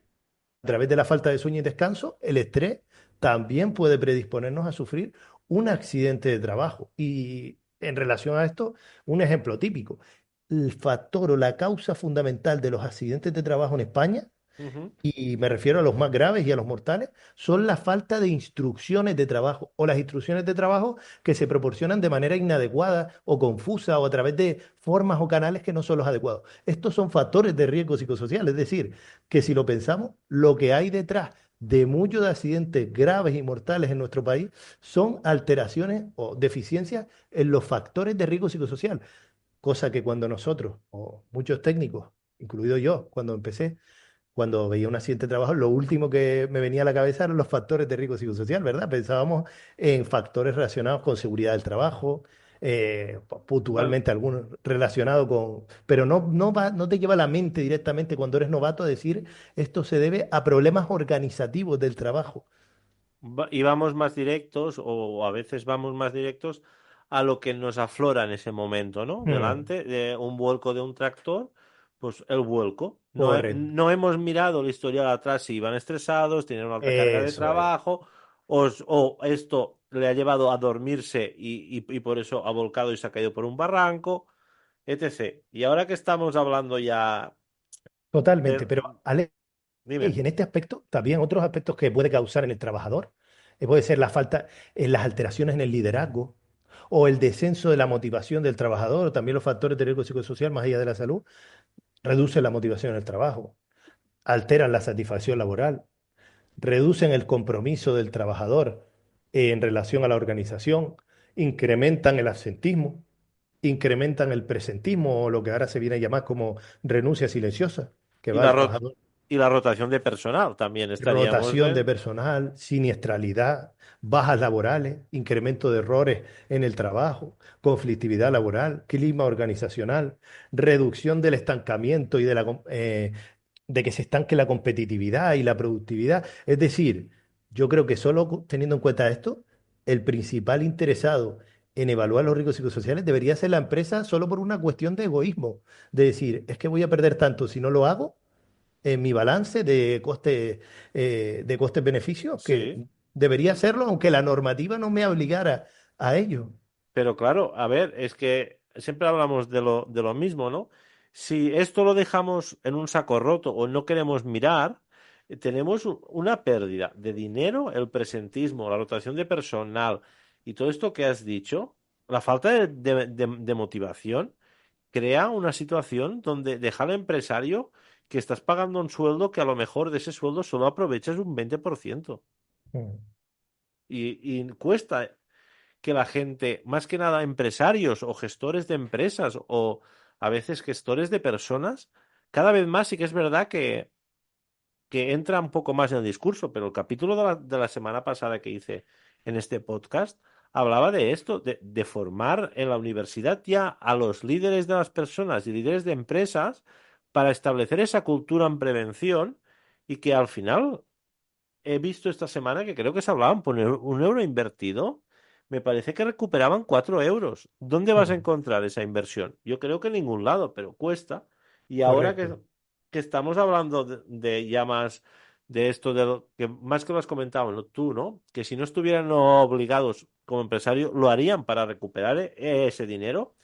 a través de la falta de sueño y descanso, el estrés también puede predisponernos a sufrir un accidente de trabajo. Y en relación a esto, un ejemplo típico, el factor o la causa fundamental de los accidentes de trabajo en España, Ujú. y me refiero a los más graves y a los mortales, son la falta de instrucciones de trabajo o las instrucciones de trabajo que se proporcionan de manera inadecuada o confusa o a través de formas o canales que no son los adecuados. Estos son factores de riesgo psicosocial, es decir, que si lo pensamos, lo que hay detrás de muchos accidentes graves y mortales en nuestro país son alteraciones o deficiencias en los factores de riesgo psicosocial, cosa que cuando nosotros o muchos técnicos, incluido yo, cuando empecé, cuando veía un accidente de trabajo, lo último que me venía a la cabeza eran los factores de riesgo psicosocial, ¿verdad? Pensábamos en factores relacionados con seguridad del trabajo, Bueno, puntualmente algunos relacionados con... Pero no te lleva a la mente directamente cuando eres novato a decir esto se debe a problemas organizativos del trabajo. y vamos más directos o a veces vamos más directos a lo que nos aflora en ese momento, ¿no? Hmm, Delante de un vuelco de un tractor, pues el vuelco. No, correcto. no hemos mirado el historial atrás si iban estresados, tenían una alta carga de Eso es. trabajo o esto le ha llevado a dormirse y por eso ha volcado y se ha caído por un barranco, etc. Y ahora que estamos hablando ya Totalmente. de... Pero, Ale, Dime. y en este aspecto, también otros aspectos que puede causar en el trabajador, puede ser la falta, las alteraciones en el liderazgo o el descenso de la motivación del trabajador, o también los factores de riesgo psicosocial más allá de la salud, reducen la motivación en el trabajo, alteran la satisfacción laboral, reducen el compromiso del trabajador en relación a la organización, incrementan el absentismo, incrementan el presentismo o lo que ahora se viene a llamar como renuncia silenciosa, que Y va la, al ro- trabajador. y la rotación de personal también estaríamos Rotación de de... personal, siniestralidad, bajas laborales, incremento de errores en el trabajo, conflictividad laboral, clima organizacional, reducción del estancamiento y de que se estanque la competitividad y la productividad. Es decir, yo creo que solo teniendo en cuenta esto, el principal interesado en evaluar los riesgos psicosociales debería ser la empresa solo por una cuestión de egoísmo, de decir, es que voy a perder tanto si no lo hago en mi balance de costes-beneficios, Sí. que debería hacerlo, aunque la normativa no me obligara a ello. Pero claro, a ver, es que siempre hablamos de lo mismo, ¿no? Si esto lo dejamos en un saco roto o no queremos mirar, tenemos una pérdida de dinero, el presentismo, la rotación de personal y todo esto que has dicho, la falta de motivación crea una situación donde deja al empresario que estás pagando un sueldo que a lo mejor de ese sueldo solo aprovechas un 20%. Mm. Y cuesta que la gente, más que nada empresarios o gestores de empresas o a veces gestores de personas, cada vez más sí que es verdad que entra un poco más en el discurso, pero el capítulo de la semana pasada que hice en este podcast hablaba de esto, de formar en la universidad ya a los líderes de las personas y líderes de empresas para establecer esa cultura en prevención y que al final he visto esta semana que creo que se hablaban por un euro invertido. Me parece que recuperaban 4 euros. ¿Dónde vas a Mm. encontrar esa inversión? Yo creo que en ningún lado, pero cuesta. Y ahora Correcto. que estamos hablando de ya más de esto, que más que lo has comentado tú, ¿no? Que si no estuvieran obligados como empresario, lo harían para recuperar ese dinero.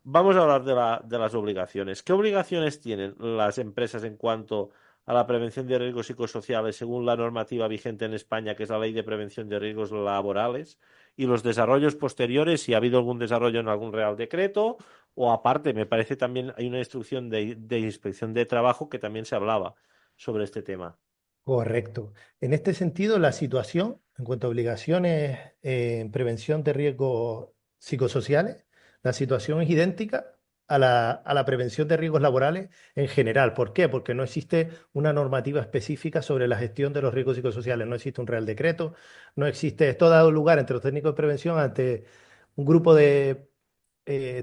Vamos a hablar de las obligaciones. ¿Qué obligaciones tienen las empresas en cuanto a la prevención de riesgos psicosociales según la normativa vigente en España, que es la Ley de Prevención de Riesgos Laborales? Y los desarrollos posteriores, si ha habido algún desarrollo en algún Real Decreto, o aparte, me parece también hay una instrucción de inspección de trabajo que también se hablaba sobre este tema. Correcto. En este sentido, la situación en cuanto a obligaciones en prevención de riesgos psicosociales, la situación es idéntica a la prevención de riesgos laborales en general. ¿Por qué? Porque no existe una normativa específica sobre la gestión de los riesgos psicosociales. No existe un real decreto, no existe, esto ha dado lugar entre los técnicos de prevención ante un grupo de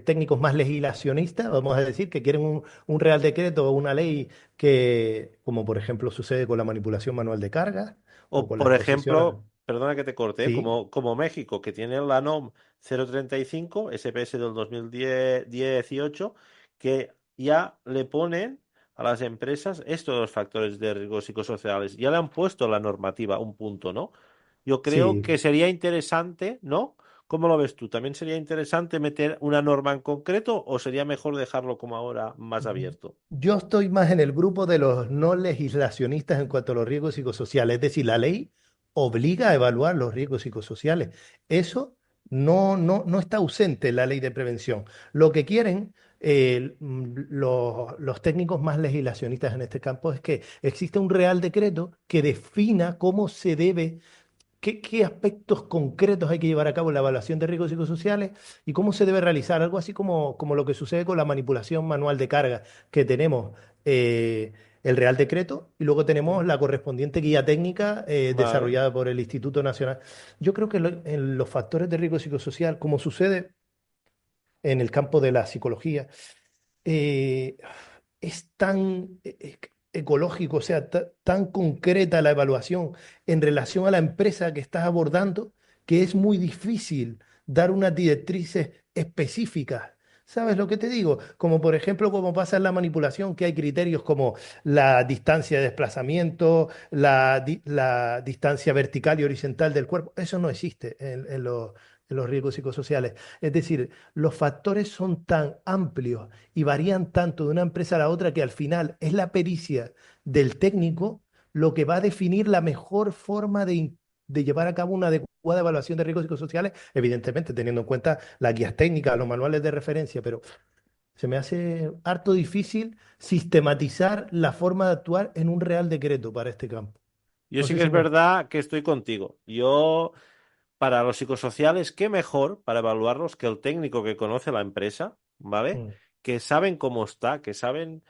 técnicos más legislacionistas, vamos a decir, que quieren un real decreto o una ley que, como por ejemplo sucede con la manipulación manual de carga o O, con por las posesiones. ejemplo, perdona que te corte, Sí, como México, que tiene la NOM 035, SPS del 2018, que ya le ponen a las empresas estos factores de riesgos psicosociales. Ya le han puesto la normativa, un punto, ¿no? Yo creo sí. que sería interesante, ¿no? ¿Cómo lo ves tú? ¿También sería interesante meter una norma en concreto o sería mejor dejarlo como ahora más abierto? Yo estoy más en el grupo de los no legislacionistas en cuanto a los riesgos psicosociales. Es decir, la ley obliga a evaluar los riesgos psicosociales. Eso no está ausente en la ley de prevención. Lo que quieren los técnicos más legislacionistas en este campo es que existe un real decreto que defina cómo se debe. ¿Qué aspectos concretos hay que llevar a cabo en la evaluación de riesgos psicosociales y cómo se debe realizar? Algo así como lo que sucede con la manipulación manual de carga, que tenemos el Real Decreto y luego tenemos Ujú. la correspondiente guía técnica Vale. desarrollada por el Instituto Nacional. Yo creo que en los factores de riesgo psicosocial, como sucede en el campo de la psicología, eh, es tan ecológico, o sea, tan concreta la evaluación en relación a la empresa que estás abordando, que es muy difícil dar unas directrices específicas. ¿Sabes lo que te digo? Como por ejemplo, como pasa en la manipulación, que hay criterios como la distancia de desplazamiento, la distancia vertical y horizontal del cuerpo. Eso no existe en los riesgos psicosociales. Es decir, los factores son tan amplios y varían tanto de una empresa a la otra que al final es la pericia del técnico lo que va a definir la mejor forma de llevar a cabo una adecuada evaluación de riesgos psicosociales, evidentemente teniendo en cuenta las guías técnicas, los manuales de referencia, pero se me hace harto difícil sistematizar la forma de actuar en un real decreto para este campo. Yo No sí sé que si es me... verdad que estoy contigo. Yo, para los psicosociales, qué mejor para evaluarlos que el técnico que conoce la empresa, ¿vale? Mm, Que saben cómo está, que saben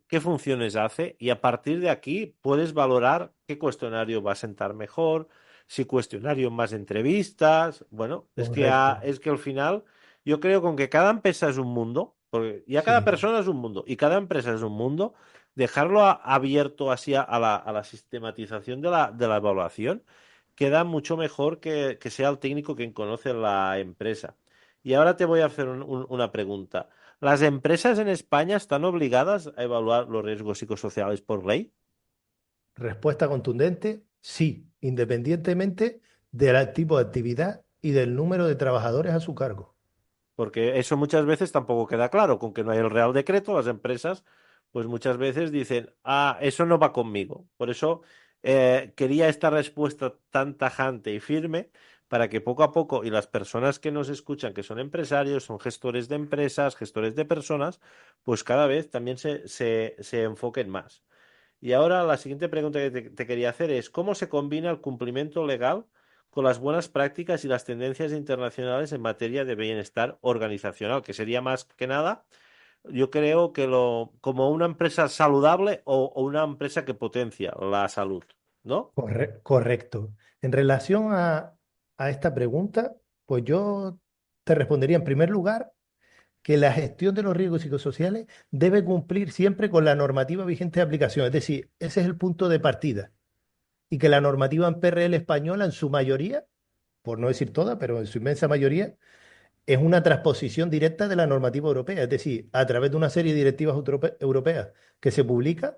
qué funciones hace y a partir de aquí puedes valorar qué cuestionario va a sentar mejor, si cuestionario más entrevistas. Bueno, correcto. es que al final yo creo con que cada empresa es un mundo, porque ya cada Sí, persona es un mundo y cada empresa es un mundo, dejarlo abierto así a la sistematización de la evaluación queda mucho mejor que sea el técnico quien conoce la empresa. Y ahora te voy a hacer una pregunta. ¿Las empresas en España están obligadas a evaluar los riesgos psicosociales por ley? respuesta contundente, sí, independientemente del tipo de actividad y del número de trabajadores a su cargo. Porque eso muchas veces tampoco queda claro. Con que no hay el Real Decreto, las empresas, pues muchas veces dicen, ah, eso no va conmigo. Por eso quería esta respuesta tan tajante y firme para que poco a poco, y las personas que nos escuchan, que son empresarios, son gestores de empresas, gestores de personas, pues cada vez también se enfoquen más. Y ahora la siguiente pregunta que te quería hacer es, ¿cómo se combina el cumplimiento legal con las buenas prácticas y las tendencias internacionales en materia de bienestar organizacional? Que sería más que nada, yo creo que como una empresa saludable o una empresa que potencia la salud, ¿no? Correcto. En relación a esta pregunta, pues yo te respondería en primer lugar que la gestión de los riesgos psicosociales debe cumplir siempre con la normativa vigente de aplicación. Es decir, ese es el punto de partida. Y que la normativa en PRL española, en su mayoría, por no decir toda, pero en su inmensa mayoría, es una transposición directa de la normativa europea. Es decir, a través de una serie de directivas europeas que se publican,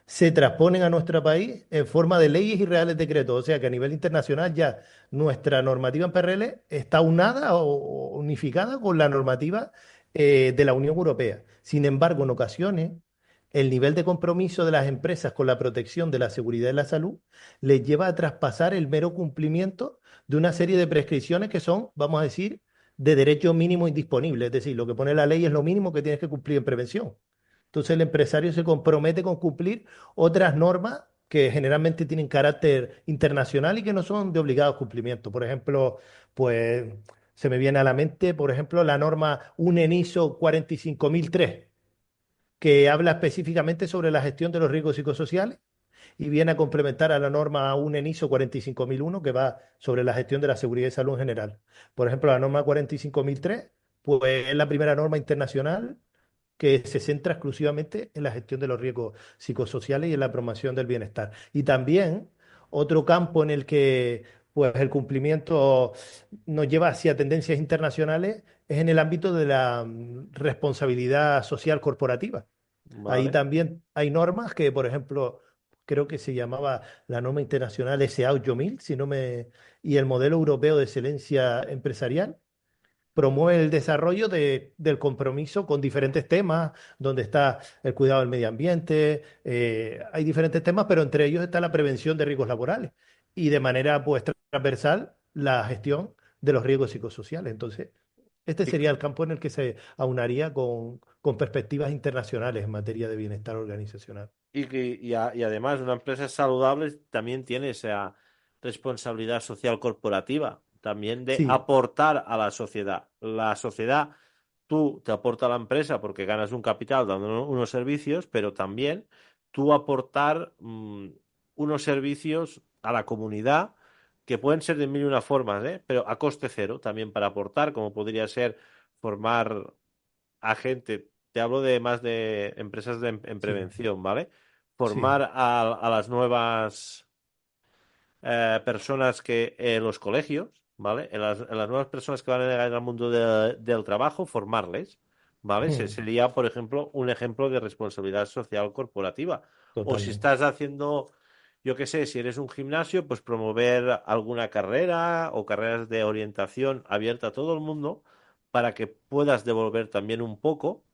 se transponen a nuestro país en forma de leyes y reales decretos. O sea que a nivel internacional ya nuestra normativa en PRL está unada o unificada con la normativa de la Unión Europea. Sin embargo, en ocasiones, el nivel de compromiso de las empresas con la protección de la seguridad y la salud les lleva a traspasar el mero cumplimiento de una serie de prescripciones que son, vamos a decir, de derecho mínimo indisponible. Es decir, lo que pone la ley es lo mínimo que tienes que cumplir en prevención. Entonces el empresario se compromete con cumplir otras normas que generalmente tienen carácter internacional y que no son de obligado cumplimiento. Por ejemplo, pues se me viene a la mente, por ejemplo, la norma UNENISO 45003, que habla específicamente sobre la gestión de los riesgos psicosociales y viene a complementar a la norma UNENISO 45001 que va sobre la gestión de la seguridad y salud en general. Por ejemplo, la norma 45003 pues, es la primera norma internacional que se centra exclusivamente en la gestión de los riesgos psicosociales y en la promoción del bienestar. Y también otro campo en el que pues, el cumplimiento nos lleva hacia tendencias internacionales es en el ámbito de la responsabilidad social corporativa. Ahí Vale. también hay normas que, por ejemplo, creo que se llamaba la norma internacional SA 8000, si no me, y el modelo europeo de excelencia empresarial promueve el desarrollo del compromiso con diferentes temas, donde está el cuidado del medio ambiente, hay diferentes temas, pero entre ellos está la prevención de riesgos laborales y de manera pues transversal la gestión de los riesgos psicosociales. Entonces, este Y, sería el campo en el que se aunaría con perspectivas internacionales en materia de bienestar organizacional. y además una empresa saludable también tiene esa responsabilidad social corporativa, también de Sí, aportar a la sociedad. La sociedad, tú te aporta a la empresa porque ganas un capital dando unos servicios, pero también tú aportar unos servicios a la comunidad que pueden ser de mil y una formas, ¿eh? Pero a coste cero también para aportar, como podría ser formar a gente, te hablo de más de empresas en sí, prevención, ¿vale? sí, Formar a las nuevas personas que en los colegios, ¿vale? En las nuevas personas que van a llegar al mundo del trabajo, formarles, ¿vale? Sería, por ejemplo, un ejemplo de responsabilidad social corporativa. O si totalmente. estás haciendo, yo qué sé, si eres un gimnasio, pues promover alguna carrera o carreras de orientación abierta a todo el mundo para que puedas devolver también un poco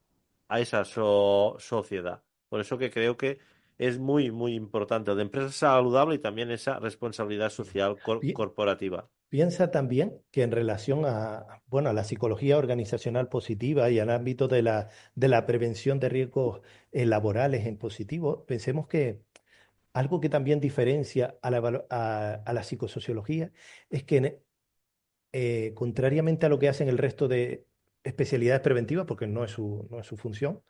a esa sociedad. Por eso que creo que es muy, muy importante. De empresa saludable y también esa responsabilidad social Pi- corporativa. Piensa también que en relación a, bueno, a la psicología organizacional positiva y al ámbito de la prevención de riesgos laborales en positivo, pensemos que algo que también diferencia a a la psicosociología es que, contrariamente a lo que hacen el resto de especialidades preventivas, porque no es su función,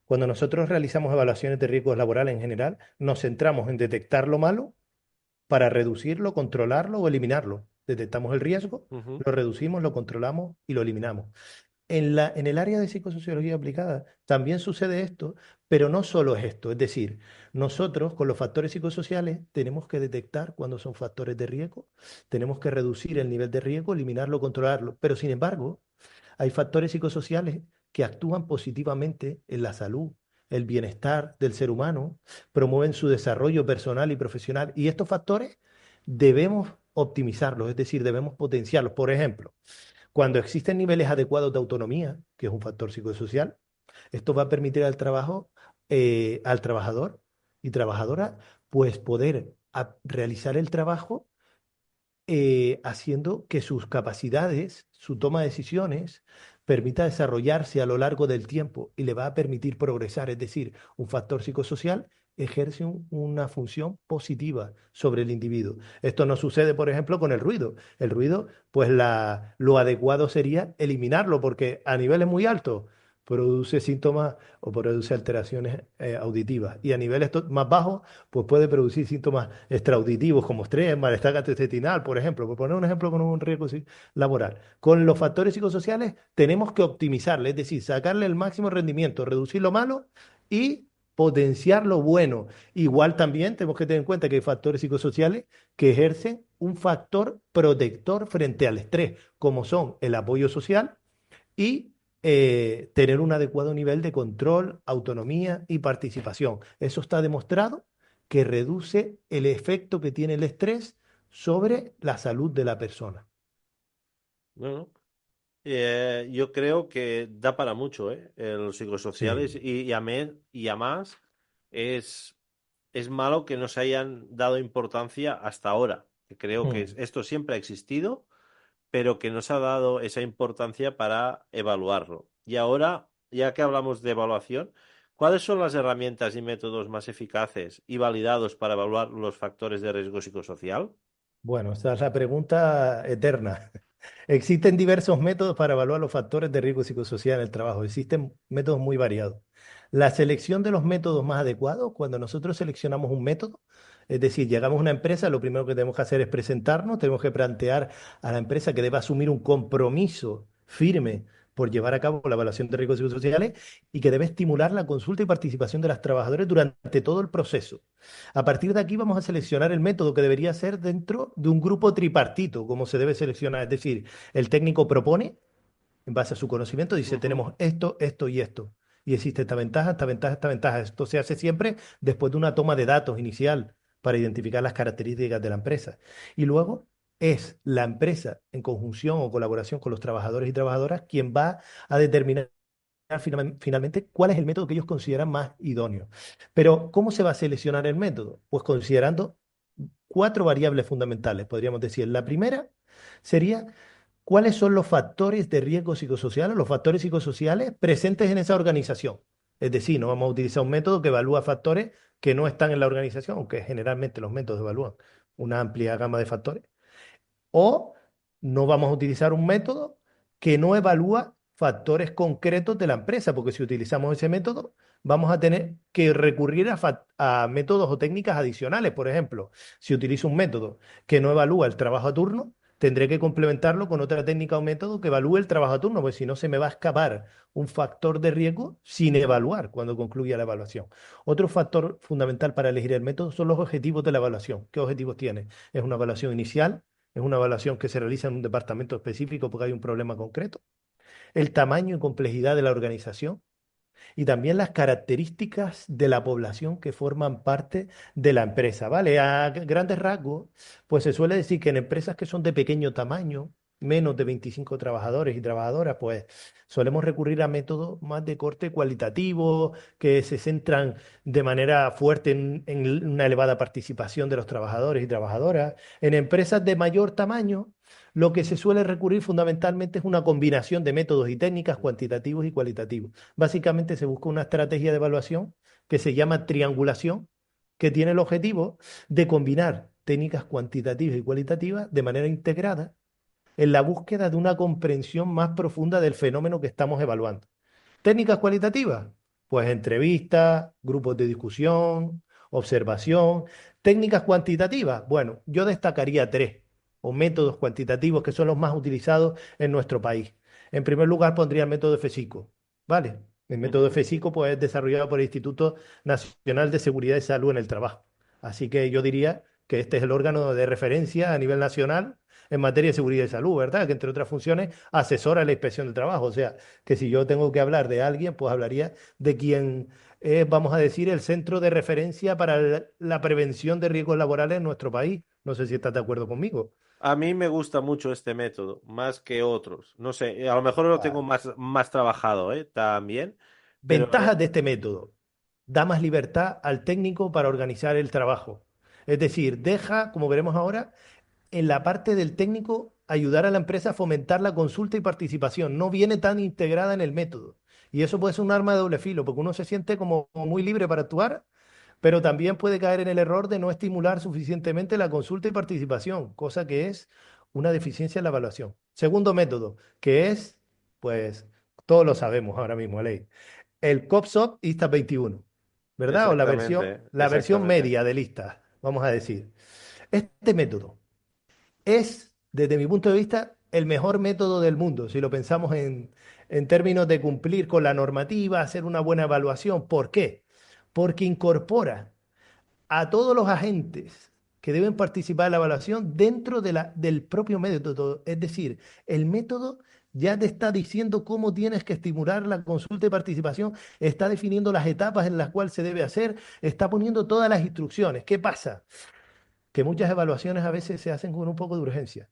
cuando nosotros realizamos evaluaciones de riesgos laborales en general, nos centramos en detectar lo malo para reducirlo, controlarlo o eliminarlo. Detectamos el riesgo, Ujú. lo reducimos, lo controlamos y lo eliminamos. En el área de psicosociología aplicada también sucede esto, pero no solo es esto. Es decir, nosotros con los factores psicosociales tenemos que detectar cuando son factores de riesgo, tenemos que reducir el nivel de riesgo, eliminarlo, controlarlo. Pero sin embargo, hay factores psicosociales que actúan positivamente en la salud, el bienestar del ser humano, promueven su desarrollo personal y profesional. Y estos factores debemos optimizarlos, es decir, debemos potenciarlos. Por ejemplo, cuando existen niveles adecuados de autonomía, que es un factor psicosocial, esto va a permitir al trabajador y trabajadora, pues poder realizar el trabajo haciendo que sus capacidades, su toma de decisiones, permita desarrollarse a lo largo del tiempo y le va a permitir progresar. Es decir, un factor psicosocial ejerce una función positiva sobre el individuo. Esto no sucede, por ejemplo, con el ruido. El ruido, pues lo adecuado sería eliminarlo porque a niveles muy altos produce síntomas o produce alteraciones auditivas y a niveles más bajos pues puede producir síntomas extraauditivos como estrés, malestar gastrointestinal, por ejemplo, por poner un ejemplo con un riesgo laboral. Con los factores psicosociales tenemos que optimizarle, es decir, sacarle el máximo rendimiento, reducir lo malo y potenciar lo bueno. Igual también tenemos que tener en cuenta que hay factores psicosociales que ejercen un factor protector frente al estrés, como son el apoyo social y tener un adecuado nivel de control, autonomía y participación. Eso está demostrado que reduce el efecto que tiene el estrés sobre la salud de la persona. Bueno, yo creo que da para mucho, ¿eh? Los psicosociales Sí. y a más es malo que no se hayan dado importancia hasta ahora. Que creo que Mm. esto siempre ha existido, pero que no se ha dado esa importancia para evaluarlo. Y ahora, ya que hablamos de evaluación, ¿cuáles son las herramientas y métodos más eficaces y validados para evaluar los factores de riesgo psicosocial? Bueno, esa es la pregunta eterna. Existen diversos métodos para evaluar los factores de riesgo psicosocial en el trabajo. Existen métodos muy variados. La selección de los métodos más adecuados, cuando nosotros seleccionamos un método, es decir, llegamos a una empresa, lo primero que tenemos que hacer es presentarnos, tenemos que plantear a la empresa que deba asumir un compromiso firme por llevar a cabo la evaluación de riesgos psicosociales y que debe estimular la consulta y participación de los trabajadores durante todo el proceso. A partir de aquí vamos a seleccionar el método que debería ser dentro de un grupo tripartito, como se debe seleccionar. Es decir, el técnico propone, en base a su conocimiento, dice, Ujú. tenemos esto, esto y esto. Y existe esta ventaja, esta ventaja, esta ventaja. Esto se hace siempre después de una toma de datos inicial para identificar las características de la empresa. Y luego es la empresa, en conjunción o colaboración con los trabajadores y trabajadoras, quien va a determinar finalmente cuál es el método que ellos consideran más idóneo. Pero, ¿cómo se va a seleccionar el método? Pues considerando cuatro variables fundamentales, podríamos decir. La primera sería cuáles son los factores de riesgo psicosocial o los factores psicosociales presentes en esa organización. Es decir, no vamos a utilizar un método que evalúa factores que no están en la organización, aunque generalmente los métodos evalúan una amplia gama de factores. O no vamos a utilizar un método que no evalúa factores concretos de la empresa, porque si utilizamos ese método, vamos a tener que recurrir a métodos o técnicas adicionales. Por ejemplo, si utilizo un método que no evalúa el trabajo a turno, tendré que complementarlo con otra técnica o método que evalúe el trabajo a turno, porque si no se me va a escapar un factor de riesgo sin evaluar cuando concluya la evaluación. Otro factor fundamental para elegir el método son los objetivos de la evaluación. ¿Qué objetivos tiene? ¿Es una evaluación inicial? ¿Es una evaluación que se realiza en un departamento específico porque hay un problema concreto? El tamaño y complejidad de la organización y también las características de la población que forman parte de la empresa, ¿vale? A grandes rasgos, pues se suele decir que en empresas que son de pequeño tamaño, menos de 25 trabajadores y trabajadoras, pues solemos recurrir a métodos más de corte cualitativo, que se centran de manera fuerte en una elevada participación de los trabajadores y trabajadoras. En empresas de mayor tamaño, lo que se suele recurrir fundamentalmente es una combinación de métodos y técnicas cuantitativos y cualitativos. Básicamente se busca una estrategia de evaluación que se llama triangulación, que tiene el objetivo de combinar técnicas cuantitativas y cualitativas de manera integrada en la búsqueda de una comprensión más profunda del fenómeno que estamos evaluando. Técnicas cualitativas, pues entrevistas, grupos de discusión, observación. Técnicas cuantitativas, bueno, yo destacaría tres, o métodos cuantitativos que son los más utilizados en nuestro país. En primer lugar, pondría el método FESICO, ¿vale? El método Ujú. FESICO pues, es desarrollado por el Instituto Nacional de Seguridad y Salud en el Trabajo. Así que yo diría que este es el órgano de referencia a nivel nacional en materia de seguridad y salud, ¿verdad? Que entre otras funciones asesora la inspección de trabajo. O sea, que si yo tengo que hablar de alguien, pues hablaría de quien es, vamos a decir, el centro de referencia para la prevención de riesgos laborales en nuestro país. No sé si estás de acuerdo conmigo. A mí me gusta mucho este método, más que otros. No sé, a lo mejor lo tengo Ah, más trabajado, ¿eh? También, pero ventajas de este método. Da más libertad al técnico para organizar el trabajo. Es decir, deja, como veremos ahora, en la parte del técnico ayudar a la empresa a fomentar la consulta y participación. No viene tan integrada en el método. Y eso puede ser un arma de doble filo, porque uno se siente como muy libre para actuar, pero también puede caer en el error de no estimular suficientemente la consulta y participación, cosa que es una deficiencia en la evaluación. Segundo método, que es, pues, todos lo sabemos ahora mismo, Ley, el COPSOP ISTA 21, ¿verdad? O exactamente, la versión exactamente. media de lista, vamos a decir. Este método es, desde mi punto de vista, el mejor método del mundo, si lo pensamos en términos de cumplir con la normativa, hacer una buena evaluación. ¿Por qué? Porque incorpora a todos los agentes que deben participar en la evaluación dentro del propio método. Es decir, el método ya te está diciendo cómo tienes que estimular la consulta y participación, está definiendo las etapas en las cuales se debe hacer, está poniendo todas las instrucciones. ¿Qué pasa? Que muchas evaluaciones a veces se hacen con un poco de urgencia.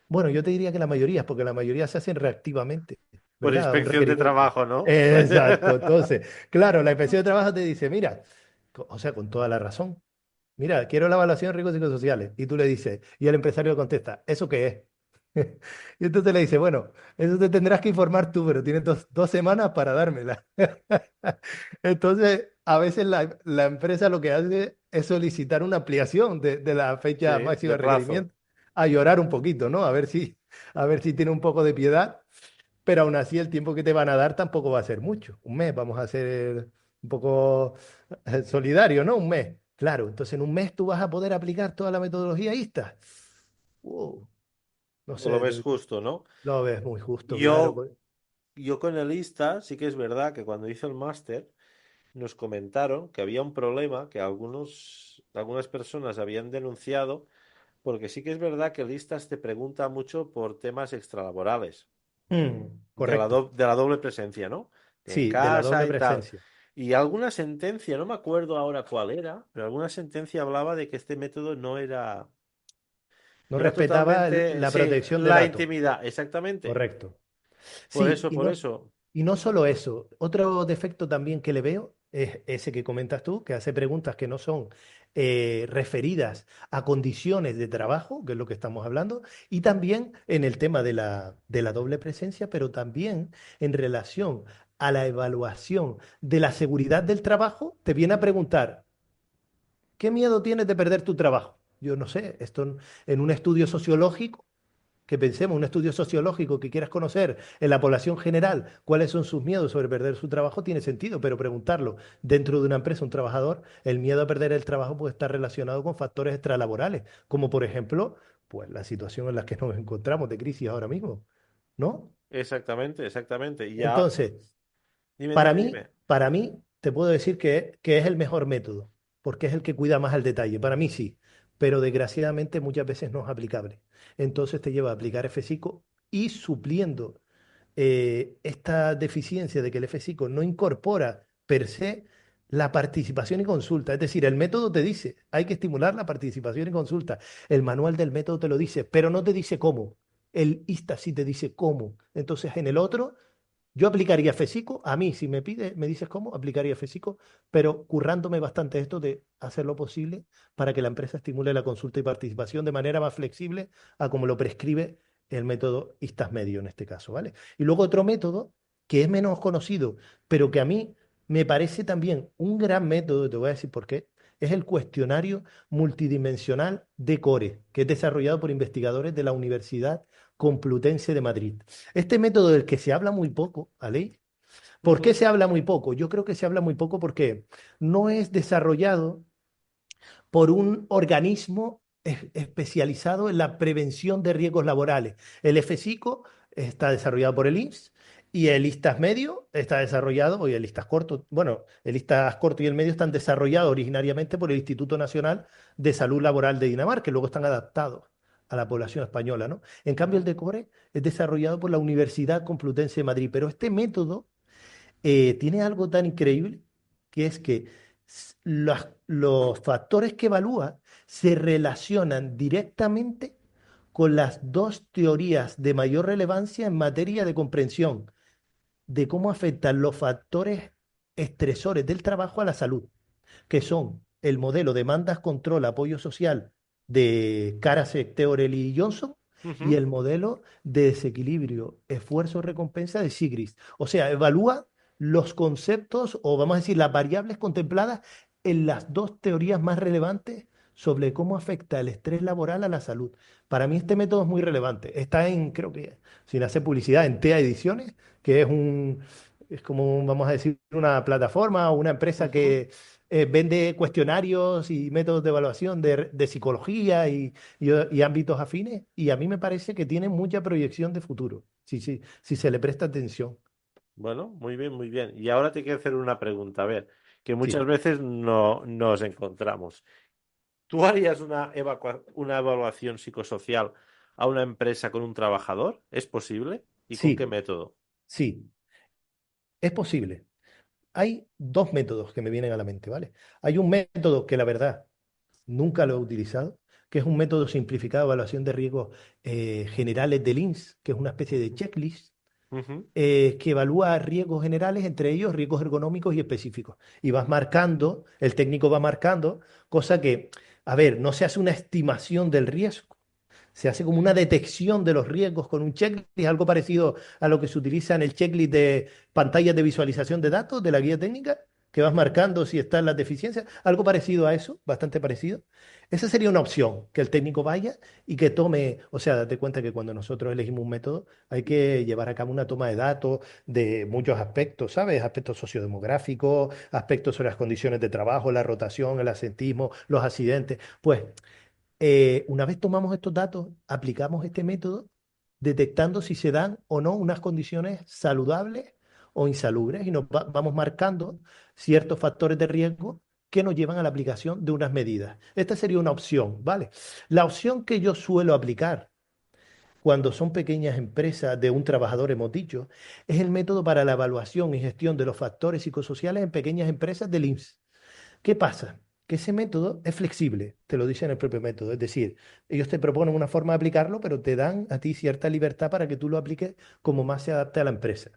Bueno, yo te diría que la mayoría, porque la mayoría se hacen reactivamente, Por ¿verdad? A un inspección de requerimiento. trabajo, ¿no? Exacto. Entonces, claro, la inspección de trabajo te dice, mira, o sea, con toda la razón, mira, quiero la evaluación de riesgos psicosociales. Y tú le dices, y el empresario le contesta, ¿eso qué es? Y entonces le dice, bueno, eso te tendrás que informar tú, pero tienes dos semanas para dármela. Entonces, a veces la empresa lo que hace es solicitar una ampliación de la Sí, fecha máxima de de plazo. requerimiento, a llorar un poquito, ¿no? A ver si tiene un poco de piedad, pero aún así el tiempo que te van a dar tampoco va a ser mucho. Un mes, vamos a ser un poco solidario, ¿no? Un mes. Claro, entonces en un mes tú vas a poder aplicar toda la metodología ISTA. Wow, no O lo sé, ves justo, ¿no? lo ves muy justo, claro. Yo, yo con el ISTA sí que es verdad que cuando hice el máster nos comentaron que había un problema que algunas personas habían denunciado, porque sí que es verdad que el ISTAS te pregunta mucho por temas extralaborales, Correcto. de la doble presencia, ¿no? En Sí, de la casa doble y tal. presencia. Y alguna sentencia, no me acuerdo ahora cuál era, pero alguna sentencia hablaba de que este método No no era respetaba totalmente, la sí, protección de la datos. intimidad, exactamente. Correcto. Por Sí, eso, por eso. y no solo eso. Otro defecto también que le veo es ese que comentas tú, que hace preguntas que no son referidas a condiciones de trabajo, que es lo que estamos hablando, y también en el tema de la doble presencia, pero también en relación a la evaluación de la seguridad del trabajo, te viene a preguntar, ¿qué miedo tienes de perder tu trabajo? Yo no sé, esto en un estudio sociológico, que pensemos, un estudio sociológico que quieras conocer en la población general cuáles son sus miedos sobre perder su trabajo, tiene sentido, pero preguntarlo dentro de una empresa, un trabajador, el miedo a perder el trabajo puede estar relacionado con factores extralaborales, como por ejemplo, pues la situación en la que nos encontramos de crisis ahora mismo, ¿no? Exactamente, exactamente. Y ya, Entonces, dime, para dime, mí, dime. para mí, te puedo decir que es el mejor método, porque es el que cuida más al detalle. Para mí sí, pero desgraciadamente muchas veces no es aplicable. Entonces te lleva a aplicar F5 y supliendo esta deficiencia de que el F5 no incorpora per se la participación y consulta. Es decir, el método te dice, hay que estimular la participación y consulta. El manual del método te lo dice, pero no te dice cómo. el ISTA sí te dice cómo. Entonces, en el otro, yo aplicaría FESICO. A mí, si me pide, me dices cómo, aplicaría FESICO, pero currándome bastante esto de hacer lo posible para que la empresa estimule la consulta y participación de manera más flexible a como lo prescribe el método ISTAS medio en este caso, ¿vale? Y luego otro método que es menos conocido, pero que a mí me parece también un gran método, te voy a decir por qué, es el cuestionario multidimensional de CORE, que es desarrollado por investigadores de la Universidad Complutense de Madrid. Este método del que se habla muy poco, ¿vale? ¿Por qué Ujú, se habla muy poco? Yo creo que se habla muy poco porque no es desarrollado por un organismo especializado en la prevención de riesgos laborales. El FSICO está desarrollado por el INSS y el ISTAS medio está desarrollado, y el ISTAS corto, bueno, el ISTAS corto y el medio están desarrollados originariamente por el Instituto Nacional de Salud Laboral de Dinamarca, que luego están adaptados a la población española, ¿no? En cambio, el ujú. DECORE es desarrollado por la Universidad Complutense de Madrid, pero este método tiene algo tan increíble que es que los factores que evalúa se relacionan directamente con las dos teorías de mayor relevancia en materia de comprensión de cómo afectan los factores estresores del trabajo a la salud, que son el modelo demandas, control, apoyo social de Karasek, Teorel y Johnson, y Ujú. el modelo de desequilibrio, esfuerzo, recompensa de Sigrist. O sea, evalúa los conceptos o vamos a decir las variables contempladas en las dos teorías más relevantes sobre cómo afecta el estrés laboral a la salud. Para mí este método es muy relevante. Está en, creo que, sin hacer publicidad, en TEA Ediciones, que es como, vamos a decir, una plataforma o una empresa Ujú. que vende cuestionarios y métodos de evaluación de psicología y ámbitos afines, y a mí me parece que tiene mucha proyección de futuro, si se le presta atención. Bueno, muy bien, muy bien. Y ahora te quiero hacer una pregunta, a ver, que muchas Sí, veces no nos encontramos. ¿Tú harías una evaluación psicosocial a una empresa con un trabajador? ¿Es posible? ¿Y con qué sí, método? sí, es posible. Hay dos métodos que me vienen a la mente, ¿vale? Hay un método que la verdad nunca lo he utilizado, que es un método simplificado de evaluación de riesgos generales del INS, que es una especie de checklist Ujú. que evalúa riesgos generales, entre ellos riesgos ergonómicos y específicos. Y vas marcando, el técnico va marcando, cosa que, a ver, no se hace una estimación del riesgo, se hace como una detección de los riesgos con un checklist, algo parecido a lo que se utiliza en el checklist de pantallas de visualización de datos de la guía técnica, que vas marcando si están las deficiencias, algo parecido a eso, bastante parecido. Esa sería una opción, que el técnico vaya y que tome, o sea, date cuenta que cuando nosotros elegimos un método hay que llevar a cabo una toma de datos de muchos aspectos, ¿sabes? Aspectos sociodemográficos, aspectos sobre las condiciones de trabajo, la rotación, el asentismo, los accidentes. Pues una vez tomamos estos datos, aplicamos este método detectando si se dan o no unas condiciones saludables o insalubres y nos vamos marcando ciertos factores de riesgo que nos llevan a la aplicación de unas medidas. Esta sería una opción, ¿vale? La opción que yo suelo aplicar cuando son pequeñas empresas de un trabajador, hemos dicho, es el método para la evaluación y gestión de los factores psicosociales en pequeñas empresas del IMSS. ¿Qué pasa? Que ese método es flexible, te lo dice en el propio método. Es decir, ellos te proponen una forma de aplicarlo, pero te dan a ti cierta libertad para que tú lo apliques como más se adapte a la empresa.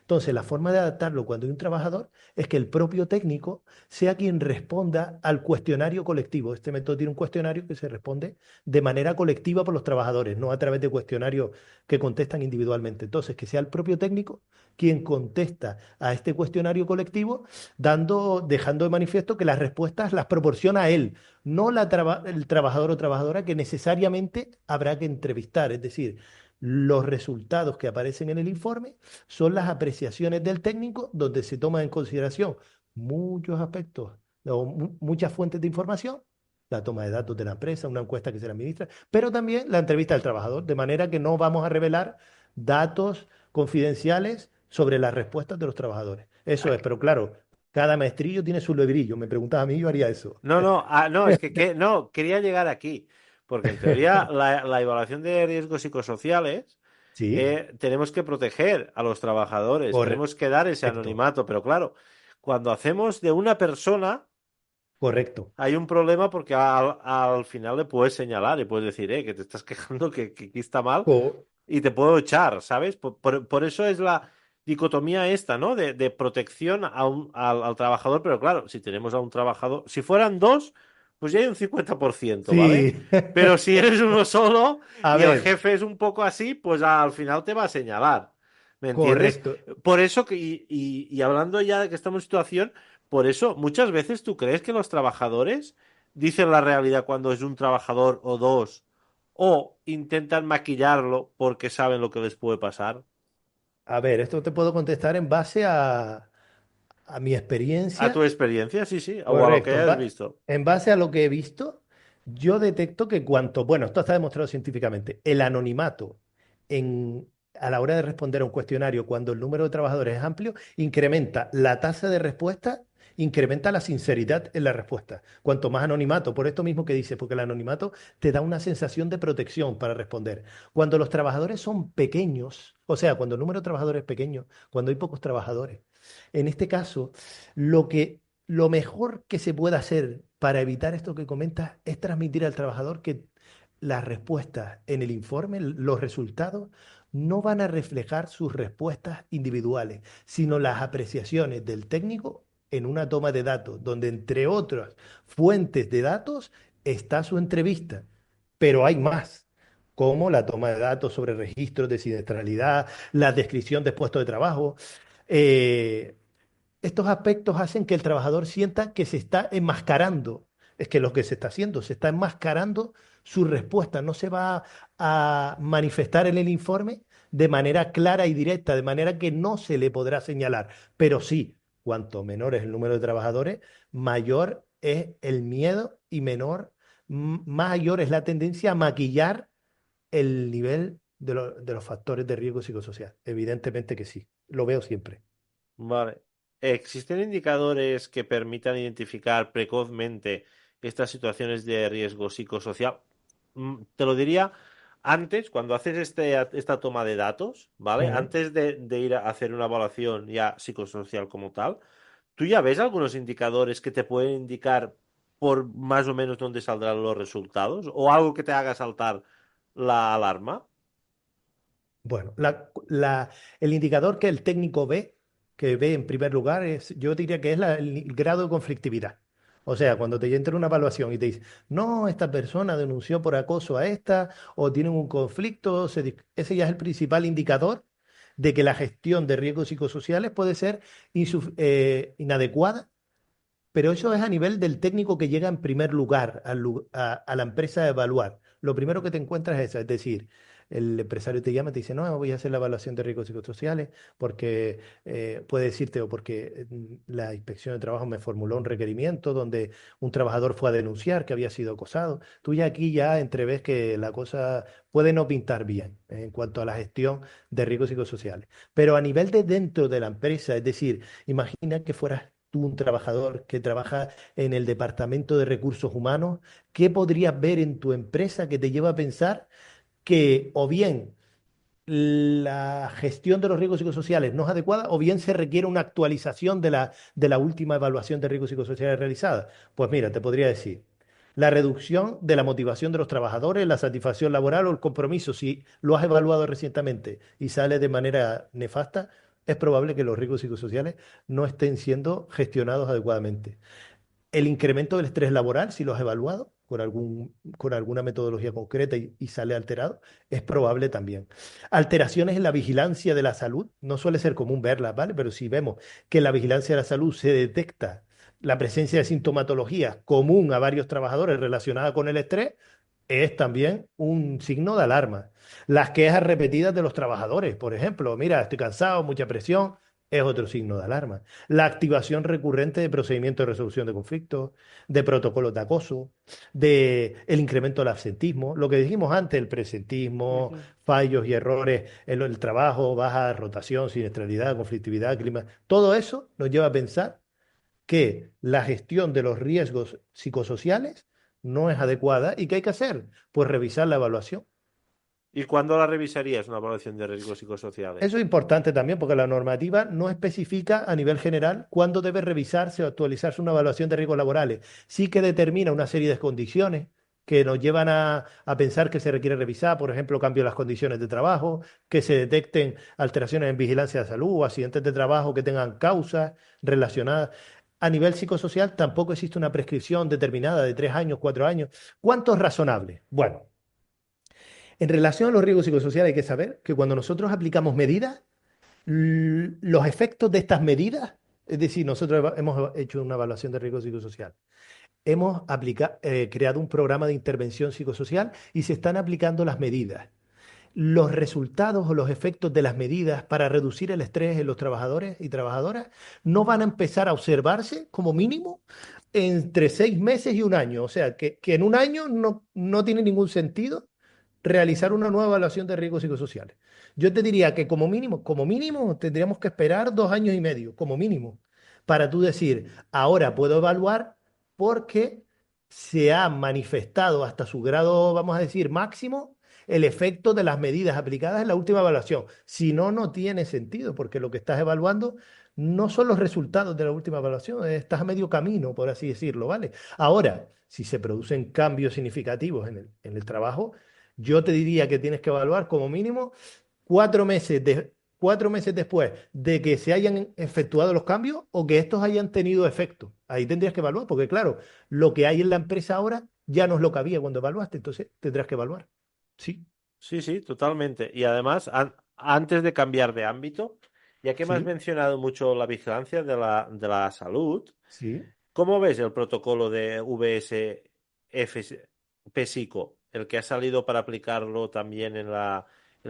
Entonces, la forma de adaptarlo cuando hay un trabajador es que el propio técnico sea quien responda al cuestionario colectivo. Este método tiene un cuestionario que se responde de manera colectiva por los trabajadores, no a través de cuestionarios que contestan individualmente. Entonces, que sea el propio técnico quien contesta a este cuestionario colectivo, dejando de manifiesto que las respuestas las proporciona él, no el trabajador o trabajadora que necesariamente habrá que entrevistar. Es decir, los resultados que aparecen en el informe son las apreciaciones del técnico donde se toman en consideración muchos aspectos o muchas fuentes de información, la toma de datos de la empresa, una encuesta que se le administra, pero también la entrevista del trabajador, de manera que no vamos a revelar datos confidenciales sobre las respuestas de los trabajadores. Eso es, pero claro, cada maestrillo tiene su lebrillo. Me preguntas a mí, yo haría eso. No, no, no, es que no, quería llegar aquí, porque en teoría la evaluación de riesgos psicosociales Sí, tenemos que proteger a los trabajadores, tenemos que dar ese correcto, anonimato, pero claro, cuando hacemos de una persona correcto. hay un problema porque al final le puedes señalar y puedes decir, que te estás quejando que aquí está mal. y te puedo echar, ¿sabes? Por eso es la dicotomía esta, ¿no? De protección al trabajador, pero claro, si tenemos a un trabajador, si fueran dos, pues ya hay un 50%, ¿vale? Sí, Pero si eres uno solo a y el ver, jefe es un poco así, pues al final te va a señalar, ¿me entiendes? correcto. Por eso que, y hablando ya de que estamos en situación, por eso muchas veces tú crees que los trabajadores dicen la realidad cuando es un trabajador o dos o intentan maquillarlo porque saben lo que les puede pasar. A ver, esto te puedo contestar en base a mi A tu experiencia. experiencia, sí, sí, o a lo que Correcto. hayas visto. En base a lo que he visto, yo detecto que bueno, esto está demostrado científicamente, el anonimato a la hora de responder a un cuestionario, cuando el número de trabajadores es amplio, incrementa la tasa de respuesta, incrementa la sinceridad en la respuesta. Cuanto más anonimato, por esto mismo que dice, porque el anonimato te da una sensación de protección para responder. Cuando los trabajadores son pequeños, o sea, cuando el número de trabajadores es pequeño, cuando hay pocos trabajadores, en este caso, lo que lo mejor que se puede hacer para evitar esto que comentas es transmitir al trabajador que las respuestas en el informe, los resultados, no van a reflejar sus respuestas individuales, sino las apreciaciones del técnico en una toma de datos, donde entre otras fuentes de datos está su entrevista. Pero hay más, como la toma de datos sobre registros de siniestralidad, la descripción de puestos de trabajo. eh, Estos aspectos hacen que el trabajador sienta que se está enmascarando. Es que lo que se está haciendo, se está enmascarando su respuesta. No se va a manifestar en el informe de manera clara y directa, de manera que no se le podrá señalar. Pero sí, cuanto menor es el número de trabajadores, mayor es el miedo y mayor es la tendencia a maquillar el nivel de los factores de riesgo psicosocial. Evidentemente que sí, lo veo siempre. Vale. ¿Existen indicadores que permitan identificar precozmente estas situaciones de riesgo psicosocial? Te lo diría antes, cuando haces esta toma de datos, ¿vale? Ujú. Antes de ir a hacer una evaluación ya psicosocial como tal, ¿tú ya ves algunos indicadores que te pueden indicar por más o menos dónde saldrán los resultados? ¿O algo que te haga saltar la alarma? Bueno, el indicador que el técnico ve, que ve en primer lugar, yo diría que es el grado de conflictividad. O sea, cuando te entra una evaluación y te dice, no, esta persona denunció por acoso a esta, o tienen un conflicto, ese ya es el principal indicador de que la gestión de riesgos psicosociales puede ser inadecuada, pero eso es a nivel del técnico que llega en primer lugar a la empresa a evaluar. Lo primero que te encuentras es eso, es decir, el empresario te llama y te dice, no, voy a hacer la evaluación de riesgos psicosociales porque puede decirte o porque la inspección de trabajo me formuló un requerimiento donde un trabajador fue a denunciar que había sido acosado. Tú ya aquí ya entreves que la cosa puede no pintar bien en cuanto a la gestión de riesgos psicosociales. Pero a nivel de dentro de la empresa, es decir, imagina que fueras tú un trabajador que trabaja en el departamento de recursos humanos, ¿qué podrías ver en tu empresa que te lleva a pensar que o bien la gestión de los riesgos psicosociales no es adecuada o bien se requiere una actualización de la última evaluación de riesgos psicosociales realizada? Pues mira, te podría decir, la reducción de la motivación de los trabajadores, la satisfacción laboral o el compromiso, si lo has evaluado recientemente y sale de manera nefasta, es probable que los riesgos psicosociales no estén siendo gestionados adecuadamente. El incremento del estrés laboral, si lo has evaluado con alguna metodología concreta y sale alterado, es probable también. Alteraciones en la vigilancia de la salud, no suele ser común verlas, ¿vale? Pero si vemos que en la vigilancia de la salud se detecta la presencia de sintomatología común a varios trabajadores relacionada con el estrés, es también un signo de alarma. Las quejas repetidas de los trabajadores, por ejemplo, mira, estoy cansado, mucha presión, es otro signo de alarma. La activación recurrente de procedimientos de resolución de conflictos, de protocolos de acoso, de el incremento del absentismo, lo que dijimos antes, el presentismo, Ujú. fallos y errores en el trabajo, baja rotación, siniestralidad, conflictividad, clima, todo eso nos lleva a pensar que la gestión de los riesgos psicosociales no es adecuada y ¿qué hay que hacer? Pues revisar la evaluación. ¿Y cuándo la revisarías una evaluación de riesgos psicosociales? Eso es importante también porque la normativa no especifica a nivel general cuándo debe revisarse o actualizarse una evaluación de riesgos laborales. Sí que determina una serie de condiciones, que nos llevan a pensar que se requiere revisar, por ejemplo, cambio en las condiciones de trabajo, que se detecten alteraciones en vigilancia de salud o accidentes de trabajo que tengan causas relacionadas. A nivel psicosocial tampoco existe una prescripción determinada de 3 años, 4 años. ¿Cuánto es razonable? Bueno, en relación a los riesgos psicosociales hay que saber que cuando nosotros aplicamos medidas, los efectos de estas medidas, es decir, nosotros hemos hecho una evaluación de riesgo psicosocial, hemos creado un programa de intervención psicosocial y se están aplicando las medidas. Los resultados o los efectos de las medidas para reducir el estrés en los trabajadores y trabajadoras no van a empezar a observarse como mínimo entre 6 meses y un año. O sea, que en un año no tiene ningún sentido realizar una nueva evaluación de riesgos psicosociales. Yo te diría que como mínimo, tendríamos que esperar 2 años y medio, como mínimo, para tú decir, ahora puedo evaluar porque se ha manifestado hasta su grado, vamos a decir, máximo, el efecto de las medidas aplicadas en la última evaluación. Si no, no tiene sentido, porque lo que estás evaluando no son los resultados de la última evaluación, estás a medio camino, por así decirlo, ¿vale? Ahora, si se producen cambios significativos en el trabajo, yo te diría que tienes que evaluar como mínimo 4 meses después de que se hayan efectuado los cambios o que estos hayan tenido efecto. Ahí tendrías que evaluar, porque claro, lo que hay en la empresa ahora ya no es lo que había cuando evaluaste, entonces tendrás que evaluar. Sí, Sí, sí, totalmente. Y además, antes de cambiar de ámbito, ya que me has sí, mencionado mucho la vigilancia de la salud, sí, ¿cómo ves el protocolo de VSF-PSICO, el que ha salido para aplicarlo también en la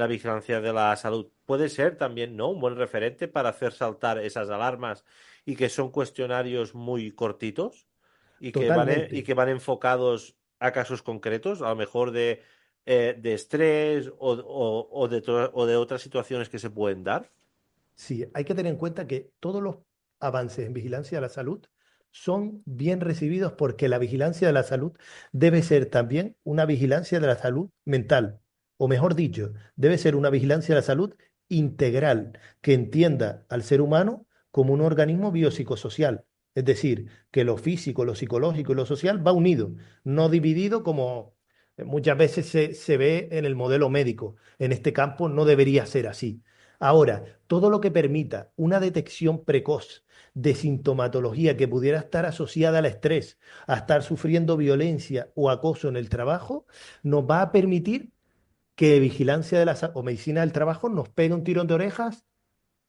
vigilancia de la salud? Puede ser también, ¿no? Un buen referente para hacer saltar esas alarmas y que son cuestionarios muy cortitos y totalmente. que van enfocados a casos concretos, a lo mejor de estrés o de otras situaciones que se pueden dar. Sí, hay que tener en cuenta que todos los avances en vigilancia de la salud son bien recibidos porque la vigilancia de la salud debe ser también una vigilancia de la salud mental, o mejor dicho, debe ser una vigilancia de la salud integral que entienda al ser humano como un organismo biopsicosocial. Es decir, que lo físico, lo psicológico y lo social va unido, no dividido como muchas veces se ve en el modelo médico. En este campo no debería ser así. Ahora, todo lo que permita una detección precoz de sintomatología que pudiera estar asociada al estrés, a estar sufriendo violencia o acoso en el trabajo, nos va a permitir que vigilancia de o medicina del trabajo nos pegue un tirón de orejas,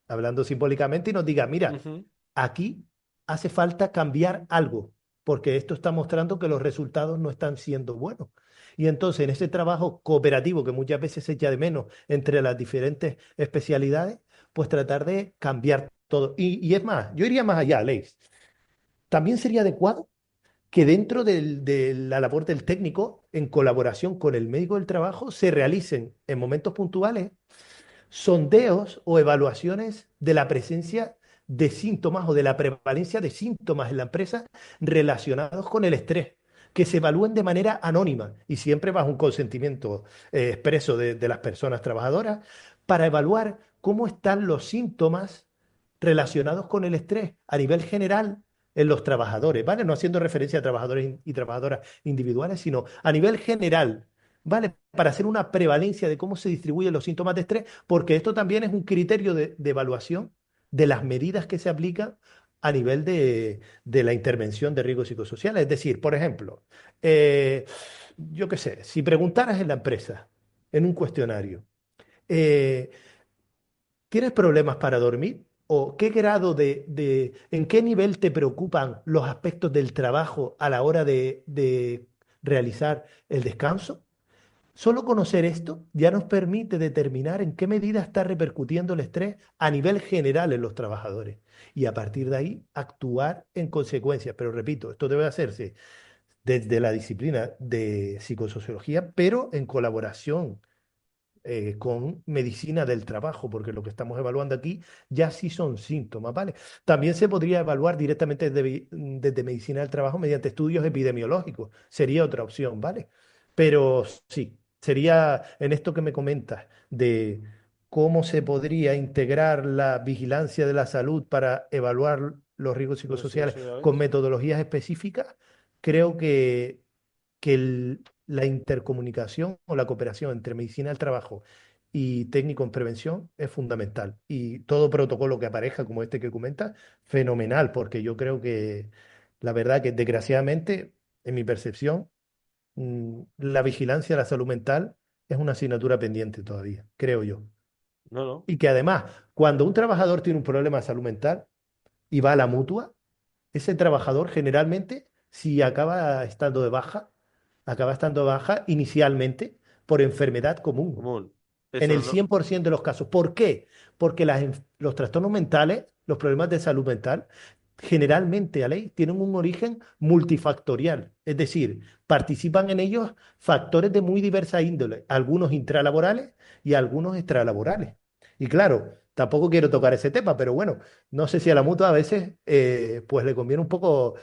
hablando simbólicamente, y nos diga, mira, Ujú. aquí hace falta cambiar algo, porque esto está mostrando que los resultados no están siendo buenos. Y entonces, en ese trabajo cooperativo que muchas veces se echa de menos entre las diferentes especialidades, pues tratar de cambiar todo. Y es más, yo iría más allá, Leis. También sería adecuado que dentro de la labor del técnico, en colaboración con el médico del trabajo, se realicen en momentos puntuales sondeos o evaluaciones de la presencia de síntomas o de la prevalencia de síntomas en la empresa relacionados con el estrés, que se evalúen de manera anónima y siempre bajo un consentimiento expreso de las personas trabajadoras para evaluar cómo están los síntomas relacionados con el estrés a nivel general en los trabajadores, ¿vale? No haciendo referencia a trabajadores y trabajadoras individuales, sino a nivel general, ¿vale? Para hacer una prevalencia de cómo se distribuyen los síntomas de estrés, porque esto también es un criterio de evaluación de las medidas que se aplican a nivel de la intervención de riesgos psicosociales. Es decir, por ejemplo, eh, yo qué sé, si preguntaras en la empresa, en un cuestionario, eh, ¿tienes problemas para dormir? ¿O qué grado en qué nivel te preocupan los aspectos del trabajo a la hora de realizar el descanso? Solo conocer esto ya nos permite determinar en qué medida está repercutiendo el estrés a nivel general en los trabajadores y a partir de ahí actuar en consecuencia. Pero repito, esto debe hacerse desde la disciplina de psicosociología, pero en colaboración con medicina del trabajo, porque lo que estamos evaluando aquí ya sí son síntomas, ¿vale? También se podría evaluar directamente desde medicina del trabajo mediante estudios epidemiológicos, sería otra opción, ¿vale? Pero sí, sería en esto que me comentas de cómo se podría integrar la vigilancia de la salud para evaluar los riesgos Los psicosociales con psicosociales. metodologías específicas, creo que la intercomunicación o la cooperación entre medicina del trabajo y técnico en prevención es fundamental. Y todo protocolo que aparezca, como este que comenta, fenomenal, porque yo creo que la verdad que desgraciadamente, en mi percepción, la vigilancia de la salud mental es una asignatura pendiente todavía, creo yo. No, no. Y que además, cuando un trabajador tiene un problema de salud mental y va a la mutua, ese trabajador generalmente, si acaba estando de baja inicialmente por enfermedad común Común. en Eso el no. 100% de los casos. ¿Por qué? Porque los trastornos mentales, los problemas de salud mental, generalmente, Aley, tienen un origen multifactorial. Es decir, participan en ellos factores de muy diversa índole, algunos intralaborales y algunos extralaborales. Y claro, tampoco quiero tocar ese tema, pero bueno, no sé si a la mutua a veces pues le conviene un poco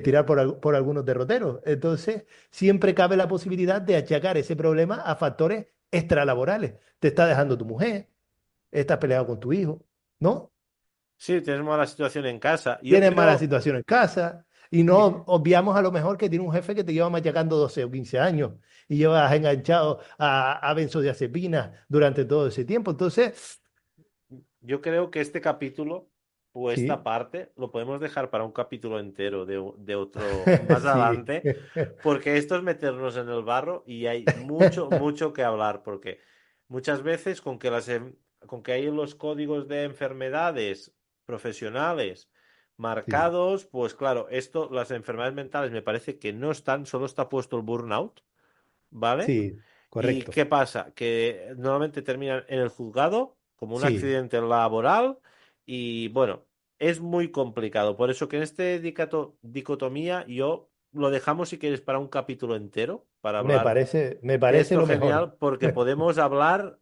tirar por algunos derroteros. Entonces, siempre cabe la posibilidad de achacar ese problema a factores extralaborales. Te está dejando tu mujer, estás peleado con tu hijo, ¿no? Sí, tienes mala situación en casa. Yo Tienes mala creo. situación en casa y no obviamos a lo mejor que tiene un jefe que te lleva machacando 12 o 15 años y llevas enganchado a benzodiazepinas durante todo ese tiempo. Entonces, Yo creo que este capítulo o esta sí, parte lo podemos dejar para un capítulo entero de otro más sí, adelante, porque esto es meternos en el barro y hay mucho, mucho que hablar, porque muchas veces con que hay los códigos de enfermedades profesionales sí, marcados, pues claro, esto, las enfermedades mentales me parece que no están, solo está puesto el burnout, ¿vale? sí, ¿Y correcto. qué pasa? Que normalmente terminan en el juzgado como un Sí, accidente laboral y bueno, es muy complicado. Por eso que en este dicotomía yo lo dejamos si quieres para un capítulo entero, para hablar me de parece esto lo mejor. genial, porque podemos hablar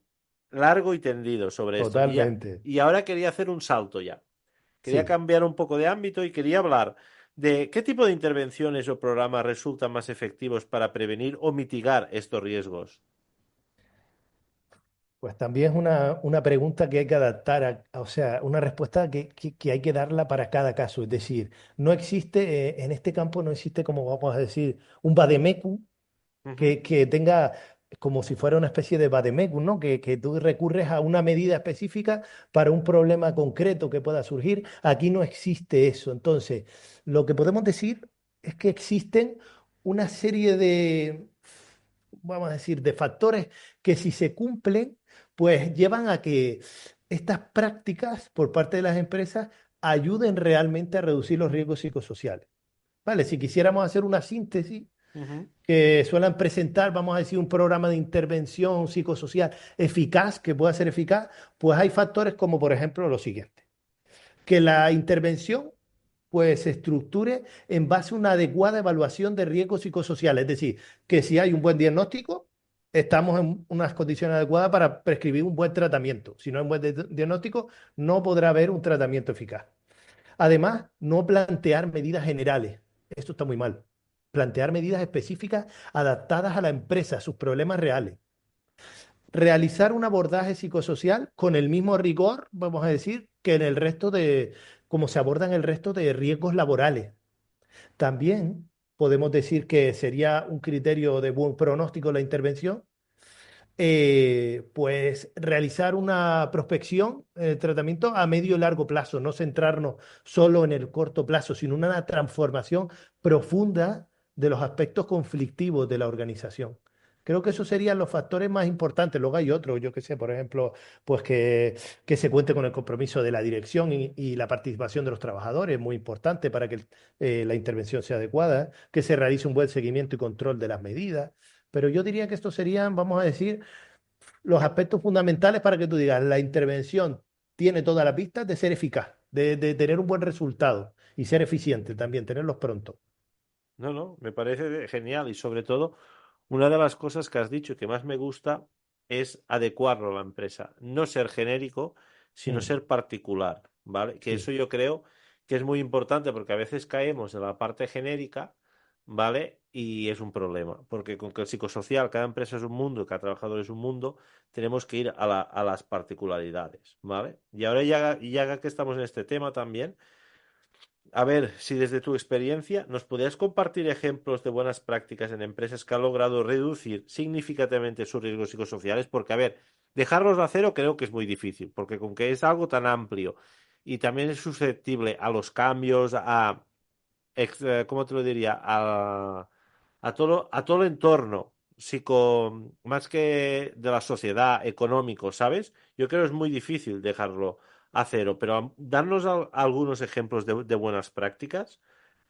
largo y tendido sobre esto. Totalmente. Y ahora quería hacer un salto ya. Quería Sí. cambiar un poco de ámbito y quería hablar de qué tipo de intervenciones o programas resultan más efectivos para prevenir o mitigar estos riesgos. Pues también es una pregunta que hay que adaptar, o sea, una respuesta que hay que darla para cada caso. Es decir, no existe, en este campo no existe, como vamos a decir, un vademecum Ujú. que tenga como si fuera una especie de vademecum, ¿no? Que tú recurres a una medida específica para un problema concreto que pueda surgir. Aquí no existe eso. Entonces, lo que podemos decir es que existen una serie de, vamos a decir, de factores que si se cumplen, pues llevan a que estas prácticas por parte de las empresas ayuden realmente a reducir los riesgos psicosociales. Vale, si quisiéramos hacer una síntesis, Ujú. que suelen presentar, vamos a decir, un programa de intervención psicosocial eficaz, que pueda ser eficaz, pues hay factores como, por ejemplo, lo siguiente: que la intervención pues se estructure en base a una adecuada evaluación de riesgos psicosociales, es decir, que si hay un buen diagnóstico, estamos en unas condiciones adecuadas para prescribir un buen tratamiento. Si no hay un buen diagnóstico, no podrá haber un tratamiento eficaz. Además, no plantear medidas generales. Esto está muy mal. Plantear medidas específicas adaptadas a la empresa, a sus problemas reales. Realizar un abordaje psicosocial con el mismo rigor, vamos a decir, que en el resto de, como se abordan el resto de riesgos laborales. También podemos decir que sería un criterio de buen pronóstico la intervención, pues realizar una prospección, tratamiento a medio y largo plazo, no centrarnos solo en el corto plazo, sino una transformación profunda de los aspectos conflictivos de la organización. Creo que esos serían los factores más importantes. Luego hay otros, yo qué sé, por ejemplo, pues que se cuente con el compromiso de la dirección y la participación de los trabajadores, muy importante para que la intervención sea adecuada, que se realice un buen seguimiento y control de las medidas. Pero yo diría que estos serían, vamos a decir, los aspectos fundamentales para que tú digas, la intervención tiene toda la pista de ser eficaz, de tener un buen resultado y ser eficiente también, tenerlos pronto. No, no, me parece genial y sobre todo una de las cosas que has dicho que más me gusta es adecuarlo a la empresa, no ser genérico, sino Mm, ser particular, ¿vale? Que sí, eso yo creo que es muy importante porque a veces caemos en la parte genérica, ¿vale? Y es un problema, porque con que el psicosocial, cada empresa es un mundo y cada trabajador es un mundo, tenemos que ir a las particularidades, ¿vale? Y ahora ya que estamos en este tema también. A ver, si desde tu experiencia nos podrías compartir ejemplos de buenas prácticas en empresas que han logrado reducir significativamente sus riesgos psicosociales, porque, a ver, dejarlos a cero creo que es muy difícil, porque con que es algo tan amplio y también es susceptible a los cambios, ¿cómo te lo diría? A todo el entorno más que de la sociedad, económico, ¿sabes? Yo creo que es muy difícil dejarlo a cero, pero darnos algunos ejemplos de buenas prácticas.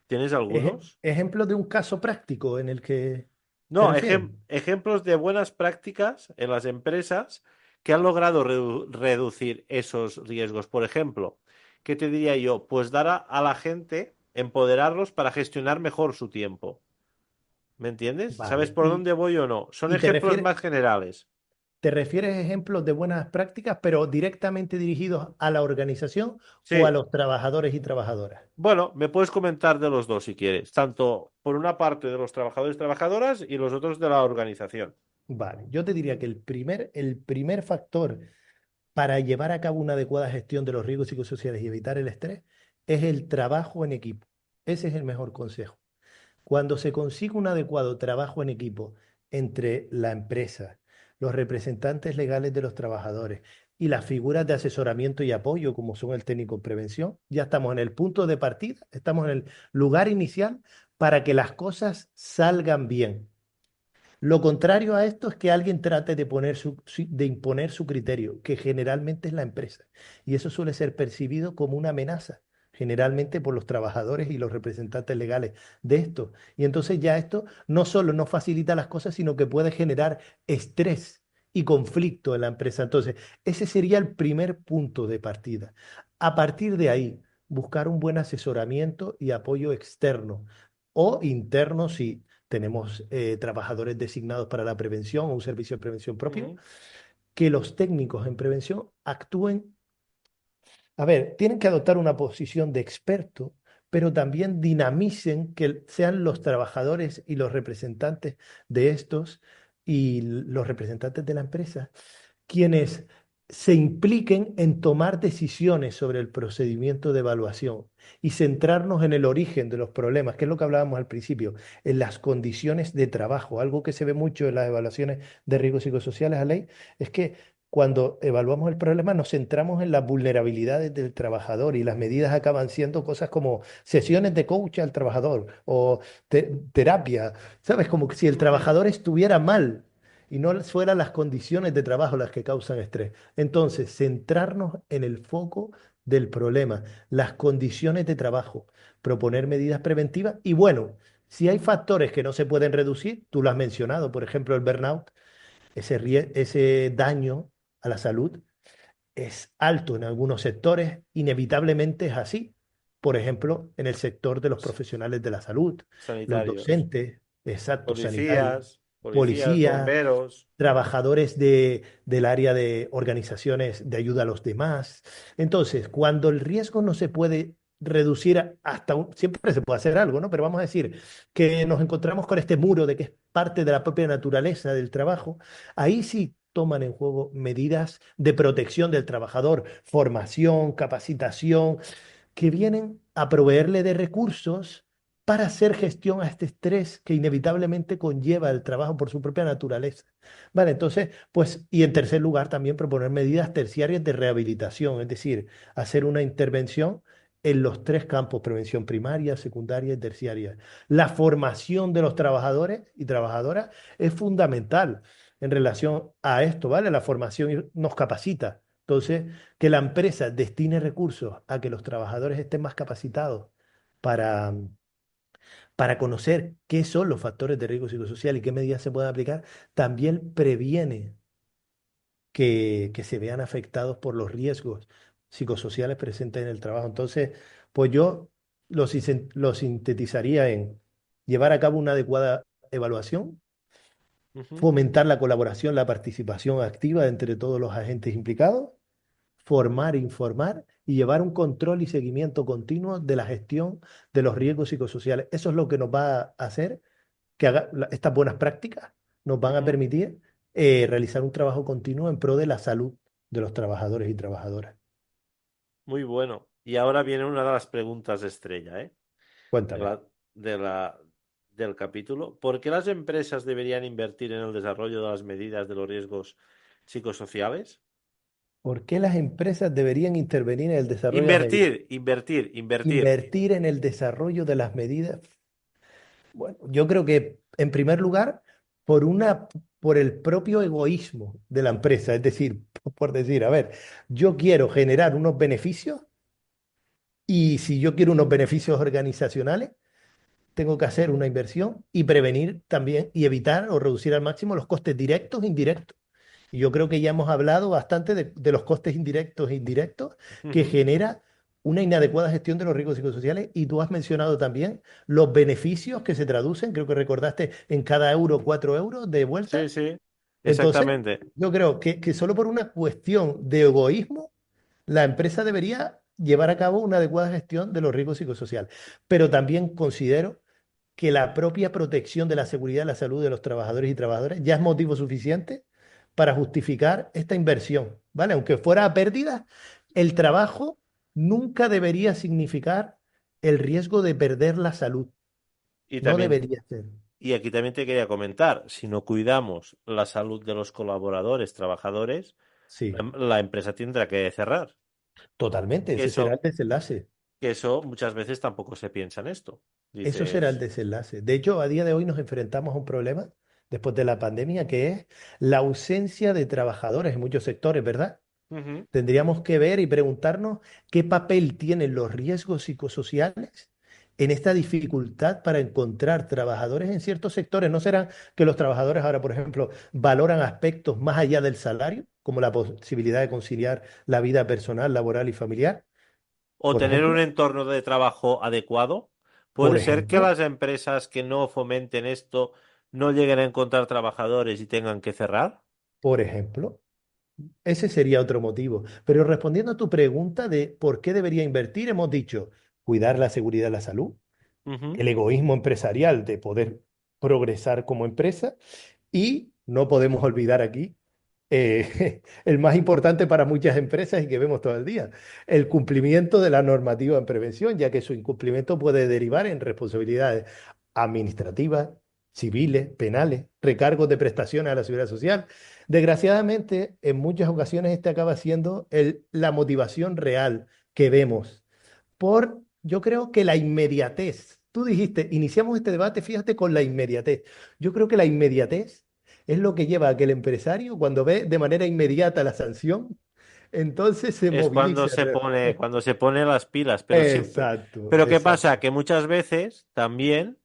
¿Tienes algunos? Ejemplo de un caso práctico en el que te No, refieres. ejemplos de buenas prácticas en las empresas que han logrado reducir esos riesgos. Por ejemplo, ¿qué te diría yo? Pues dar a la gente, empoderarlos para gestionar mejor su tiempo. ¿Me entiendes? ¿Sabes Vale. por dónde voy o no? Son Y ejemplos más generales. te refieres a ejemplos de buenas prácticas, pero directamente dirigidos a la organización o a Sí. los trabajadores y trabajadoras. Bueno, me puedes comentar de los dos si quieres, tanto por una parte de los trabajadores y trabajadoras y los otros de la organización. Vale. Yo te diría que el primer factor para llevar a cabo una adecuada gestión de los riesgos psicosociales y evitar el estrés es el trabajo en equipo. Ese es el mejor consejo. Cuando se consigue un adecuado trabajo en equipo entre la empresa, los representantes legales de los trabajadores y las figuras de asesoramiento y apoyo, como son el técnico en prevención, ya estamos en el punto de partida, estamos en el lugar inicial para que las cosas salgan bien. Lo contrario a esto es que alguien trate de de imponer su criterio, que generalmente es la empresa. Y eso suele ser percibido como una amenaza, generalmente por los trabajadores y los representantes legales de esto. Y entonces ya esto no solo no facilita las cosas, sino que puede generar estrés y conflicto en la empresa. Entonces, ese sería el primer punto de partida. A partir de ahí, buscar un buen asesoramiento y apoyo externo o interno si tenemos trabajadores designados para la prevención o un servicio de prevención propio, Ujú, que los técnicos en prevención actúen, a ver, tienen que adoptar una posición de experto, pero también dinamicen que sean los trabajadores y los representantes de estos y los representantes de la empresa quienes se impliquen en tomar decisiones sobre el procedimiento de evaluación y centrarnos en el origen de los problemas, que es lo que hablábamos al principio, en las condiciones de trabajo. Algo que se ve mucho en las evaluaciones de riesgos psicosociales a ley es que cuando evaluamos el problema nos centramos en las vulnerabilidades del trabajador y las medidas acaban siendo cosas como sesiones de coach al trabajador o terapia, ¿sabes? Como que si el ujú, trabajador estuviera mal y no fueran las condiciones de trabajo las que causan estrés. Entonces, centrarnos en el foco del problema, las condiciones de trabajo, proponer medidas preventivas y bueno, si hay factores que no se pueden reducir, tú lo has mencionado, por ejemplo, el burnout, ese daño a la salud es alto en algunos sectores, inevitablemente es así. Por ejemplo, en el sector de los profesionales de la salud, los sanitarios, docentes, exactos, sanitarios, policías, policías, bomberos. trabajadores del área de organizaciones de ayuda a los demás. Entonces, cuando el riesgo no se puede reducir siempre se puede hacer algo, ¿no? Pero vamos a decir que nos encontramos con este muro de que es parte de la propia naturaleza del trabajo, ahí sí toman en juego medidas de protección del trabajador, formación, capacitación, que vienen a proveerle de recursos para hacer gestión a este estrés que inevitablemente conlleva el trabajo por su propia naturaleza. Vale, entonces, pues, y en tercer lugar, también proponer medidas terciarias de rehabilitación, es decir, hacer una intervención en los tres campos, prevención primaria, secundaria y terciaria. La formación de los trabajadores y trabajadoras es fundamental en relación a esto, ¿vale? La formación nos capacita. Entonces, que la empresa destine recursos a que los trabajadores estén más capacitados para, para conocer qué son los factores de riesgo psicosocial y qué medidas se pueden aplicar, también previene que se vean afectados por los riesgos psicosociales presentes en el trabajo. Entonces, pues yo lo sintetizaría en llevar a cabo una adecuada evaluación, Ujú. fomentar la colaboración, la participación activa entre todos los agentes implicados, formar, informar y llevar un control y seguimiento continuo de la gestión de los riesgos psicosociales. Eso es lo que nos va a hacer que estas buenas prácticas nos van a Ujú. permitir realizar un trabajo continuo en pro de la salud de los trabajadores y trabajadoras. Muy bueno. Y ahora viene una de las preguntas estrella, ¿eh? De Cuéntame. la, de la, del capítulo. ¿Por qué las empresas deberían invertir en el desarrollo de las medidas de los riesgos psicosociales? ¿Por qué las empresas deberían intervenir en el desarrollo de las medidas? Invertir. Invertir en el desarrollo de las medidas. Bueno, yo creo que en primer lugar, por por el propio egoísmo de la empresa, es decir, por decir, a ver, yo quiero generar unos beneficios y si yo quiero unos beneficios organizacionales, tengo que hacer una inversión y prevenir también y evitar o reducir al máximo los costes directos e indirectos. Y yo creo que ya hemos hablado bastante de los costes indirectos e indirectos que Ujú. genera una inadecuada gestión de los riesgos psicosociales. Y tú has mencionado también los beneficios que se traducen, creo que recordaste, en cada euro 4 euros de Sí, vuelta. sí, Entonces, exactamente. yo creo que solo por una cuestión de egoísmo, la empresa debería llevar a cabo una adecuada gestión de los riesgos psicosociales. Pero también considero que la propia protección de la seguridad y la salud de los trabajadores y trabajadoras ya es motivo suficiente para justificar esta inversión, ¿vale? Aunque fuera a pérdidas, el trabajo nunca debería significar el riesgo de perder la salud. Y No también, debería ser. y aquí también te quería comentar, si no cuidamos la salud de los colaboradores, trabajadores, Sí, la empresa tendrá que cerrar. totalmente. Que Ese será el eso, desenlace. que eso muchas veces tampoco se piensa en esto. Eso será el Dices, desenlace. De hecho, a día de hoy nos enfrentamos a un problema después de la pandemia que es la ausencia de trabajadores en muchos sectores, ¿verdad? "Ujú". Tendríamos que ver y preguntarnos qué papel tienen los riesgos psicosociales en esta dificultad para encontrar trabajadores en ciertos sectores. ¿No será que los trabajadores ahora, por ejemplo, valoran aspectos más allá del salario, como la posibilidad de conciliar la vida personal, laboral y familiar? O Por tener un ejemplo, entorno de trabajo adecuado. por Puede ser que ejemplo, las empresas que no fomenten esto no lleguen a encontrar trabajadores y tengan que cerrar. por ejemplo. Ese sería otro motivo. Pero respondiendo a tu pregunta de por qué debería invertir, hemos dicho cuidar la seguridad y la salud, Ujú. el egoísmo empresarial de poder progresar como empresa y no podemos olvidar aquí el más importante para muchas empresas y que vemos todo el día, el cumplimiento de la normativa en prevención, ya que su incumplimiento puede derivar en responsabilidades administrativas, civiles, penales, recargos de prestaciones a la seguridad social. Desgraciadamente, en muchas ocasiones este acaba siendo la motivación real que vemos por, yo creo que la inmediatez. Tú dijiste, iniciamos este debate, fíjate, con la inmediatez. Yo creo que la inmediatez es lo que lleva a que el empresario, cuando ve de manera inmediata la sanción, entonces se Es movilice al respecto. cuando se pone las pilas, pero siempre. Exacto, Pero ¿qué pasa? exacto. Que muchas veces también,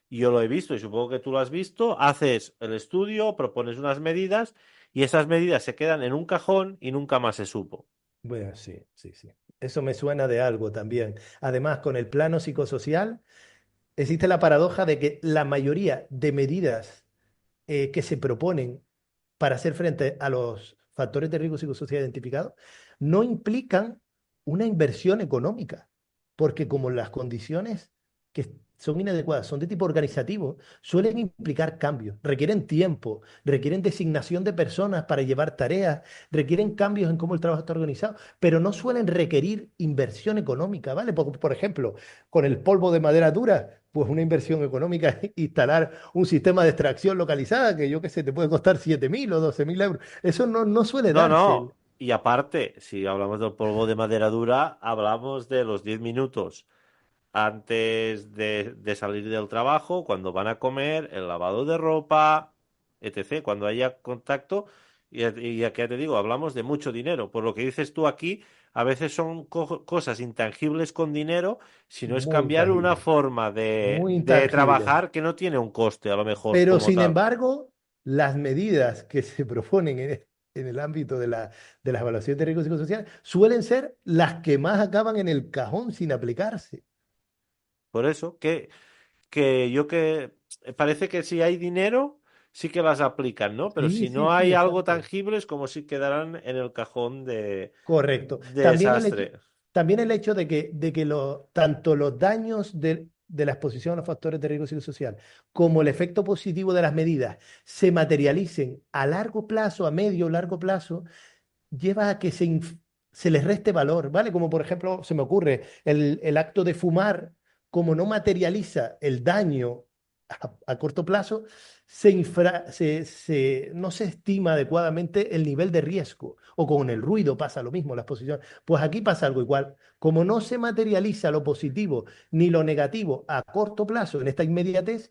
y yo lo he visto y supongo que tú lo has visto, haces el estudio, propones unas medidas y esas medidas se quedan en un cajón y nunca más se supo. Bueno, sí, sí, sí. Eso me suena de algo también. Además, con el plano psicosocial, existe la paradoja de que la mayoría de medidas que se proponen para hacer frente a los factores de riesgo psicosocial identificados no implican una inversión económica, porque como las condiciones que son inadecuadas son de tipo organizativo, suelen implicar cambios, requieren tiempo, requieren designación de personas para llevar tareas, requieren cambios en cómo el trabajo está organizado, pero no suelen requerir inversión económica, ¿vale? Por ejemplo, con el polvo de madera dura, pues una inversión económica es instalar un sistema de extracción localizada que yo qué sé, te puede costar 7.000 o 12.000 euros. Eso no suele No, darse. no. Y aparte, si hablamos del polvo de madera dura, hablamos de los 10 minutos antes de salir del trabajo, cuando van a comer, el lavado de ropa, etc. Cuando haya contacto, y ya que te digo, hablamos de mucho dinero. Por lo que dices tú aquí, a veces son cosas intangibles con dinero, si no es Muy cambiar una intangible, forma muy de intangible. trabajar que no tiene un coste, a lo mejor, Pero como sin tal. embargo, las medidas que se proponen en el ámbito de las evaluaciones de riesgos psicosociales suelen ser las que más acaban en el cajón sin aplicarse. Por eso, que parece que si hay dinero, sí que las aplican, ¿no? Pero Sí, si sí, no sí, hay algo exacto. tangible, es como si quedaran en el cajón Correcto. de desastre. También el hecho de que tanto los daños de la exposición a los factores de riesgo psicosocial como el efecto positivo de las medidas se materialicen a largo plazo, a medio o largo plazo, lleva a que se les reste valor, ¿vale? Como por ejemplo, se me ocurre, el acto de fumar, como no materializa el daño a corto plazo, no se estima adecuadamente el nivel de riesgo. O con el ruido pasa lo mismo, la exposición. Pues aquí pasa algo igual. Como no se materializa lo positivo ni lo negativo a corto plazo en esta inmediatez,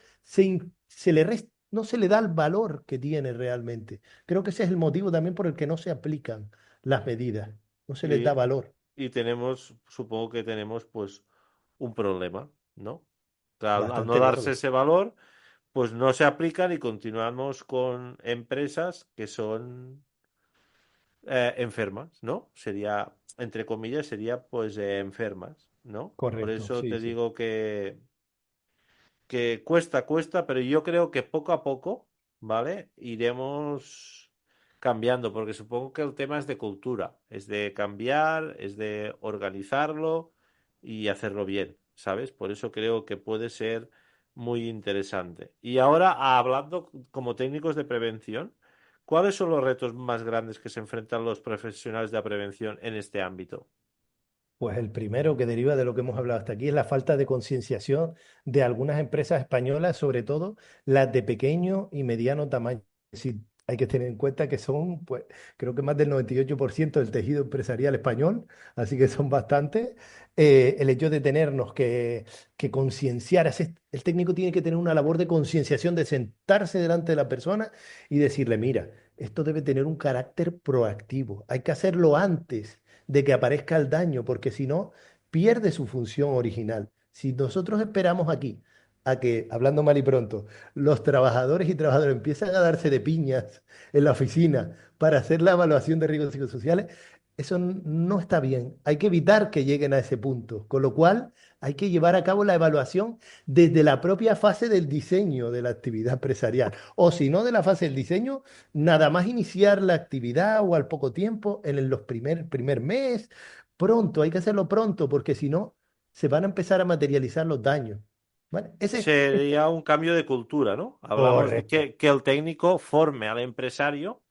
no se le da el valor que tiene realmente. Creo que ese es el motivo también por el que no se aplican las medidas, no se les da Y, valor. y tenemos, supongo que tenemos pues un problema, ¿no? Al no Bastante darse gordo. ese valor, pues no se aplican y continuamos con empresas que son enfermas, ¿no? Sería, entre comillas, sería pues enfermas, ¿no? Por Correcto, eso sí, te sí. digo que cuesta, pero yo creo que poco a poco, ¿vale? Iremos cambiando, porque supongo que el tema es de cultura, es de cambiar, es de organizarlo y hacerlo bien, ¿sabes? Por eso creo que puede ser muy interesante. Y ahora, hablando como técnicos de prevención, ¿cuáles son los retos más grandes que se enfrentan los profesionales de la prevención en este ámbito? Pues el primero que deriva de lo que hemos hablado hasta aquí es la falta de concienciación de algunas empresas españolas, sobre todo las de pequeño y mediano tamaño. Sí, hay que tener en cuenta que son, pues, creo que más del 98% del tejido empresarial español, así que son bastantes. El hecho de tenernos que concienciar, el técnico tiene que tener una labor de concienciación, de sentarse delante de la persona y decirle, mira, esto debe tener un carácter proactivo, hay que hacerlo antes de que aparezca el daño, porque si no, pierde su función original. Si nosotros esperamos aquí a que, hablando mal y pronto, los trabajadores y trabajadoras empiezan a darse de piñas en la oficina para hacer la evaluación de riesgos psicosociales, eso no está bien. Hay que evitar que lleguen a ese punto, con lo cual hay que llevar a cabo la evaluación desde la propia fase del diseño de la actividad empresarial. O si no de la fase del diseño, nada más iniciar la actividad o al poco tiempo, en los primer mes, pronto, hay que hacerlo pronto, porque si no, se van a empezar a materializar los daños. ¿Vale? Sería un cambio de cultura, ¿no? Hablamos de Correcto. que el técnico forme al empresario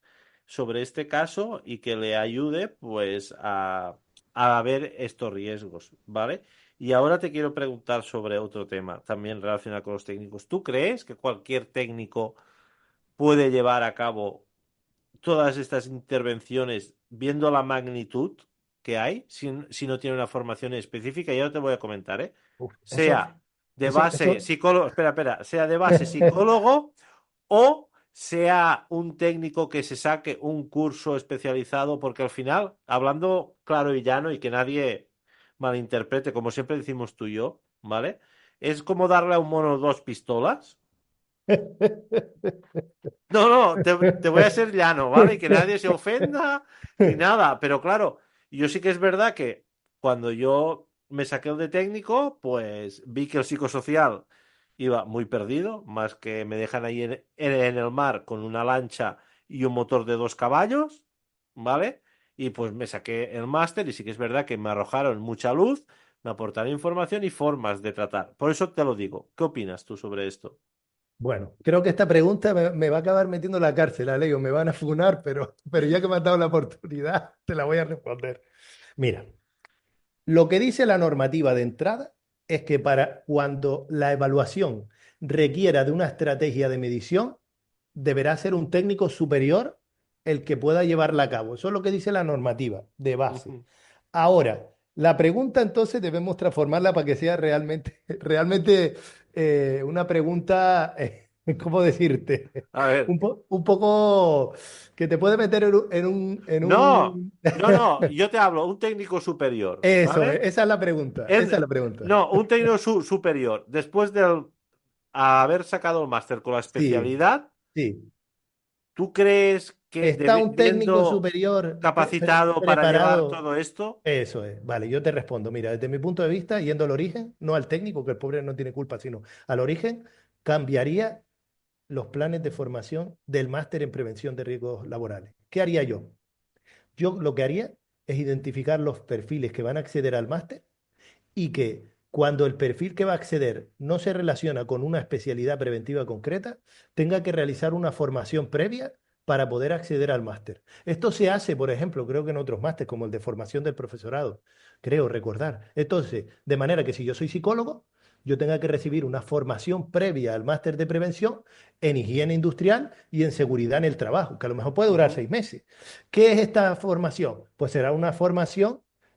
sobre este caso y que le ayude, pues, a ver estos riesgos, ¿vale? Y ahora te quiero preguntar sobre otro tema también relacionado con los técnicos. ¿Tú crees que cualquier técnico puede llevar a cabo todas estas intervenciones viendo la magnitud que hay si no tiene una formación específica? Y ahora te voy a comentar, ¿eh? Uf, Sea de base eso. psicólogo, espera, sea de base psicólogo o sea un técnico que se saque un curso especializado, porque al final, hablando claro y llano y que nadie malinterprete, como siempre decimos tú y yo, ¿vale? Es como darle a un mono dos pistolas. No, no, te voy a ser llano, ¿vale? Que nadie se ofenda ni nada. Pero claro, yo sí que es verdad que cuando yo me saqué el de técnico, pues vi que el psicosocial iba muy perdido, más que me dejan ahí en el mar con una lancha y un motor de 2 caballos, ¿vale? Y pues me saqué el máster y sí que es verdad que me arrojaron mucha luz, me aportaron información y formas de tratar. Por eso te lo digo. ¿Qué opinas tú sobre esto? Bueno, creo que esta pregunta me va a acabar metiendo en la cárcel, Alejo. Me van a funar, pero ya que me has dado la oportunidad, te la voy a responder. Mira, lo que dice la normativa de entrada es que para cuando la evaluación requiera de una estrategia de medición, deberá ser un técnico superior el que pueda llevarla a cabo. Eso es lo que dice la normativa de base. Ujú. Ahora, la pregunta entonces debemos transformarla para que sea realmente, realmente una pregunta, ¿cómo decirte? A ver. Un poco que te puede meter en No, un... no, yo te hablo, un técnico superior, Eso, ¿vale? esa es la pregunta, Es, esa es la pregunta. no, un técnico superior, después de haber sacado el máster con la Sí, especialidad, sí. ¿tú crees que ¿Está un técnico viendo superior capacitado para llevar preparado? todo esto? Eso es. Vale, yo te respondo. Mira, desde mi punto de vista, yendo al origen, no al técnico, que el pobre no tiene culpa, sino al origen, cambiaría los planes de formación del máster en prevención de riesgos laborales. ¿Qué haría yo? Yo lo que haría es identificar los perfiles que van a acceder al máster y que cuando el perfil que va a acceder no se relaciona con una especialidad preventiva concreta, tenga que realizar una formación previa para poder acceder al máster. Esto se hace, por ejemplo, creo que en otros másteres, como el de formación del profesorado, creo recordar. Entonces, de manera que si yo soy psicólogo, yo tenga que recibir una formación previa al máster de prevención en higiene industrial y en seguridad en el trabajo, que a lo mejor puede durar Ujú. 6 meses. ¿Qué es esta formación? Pues será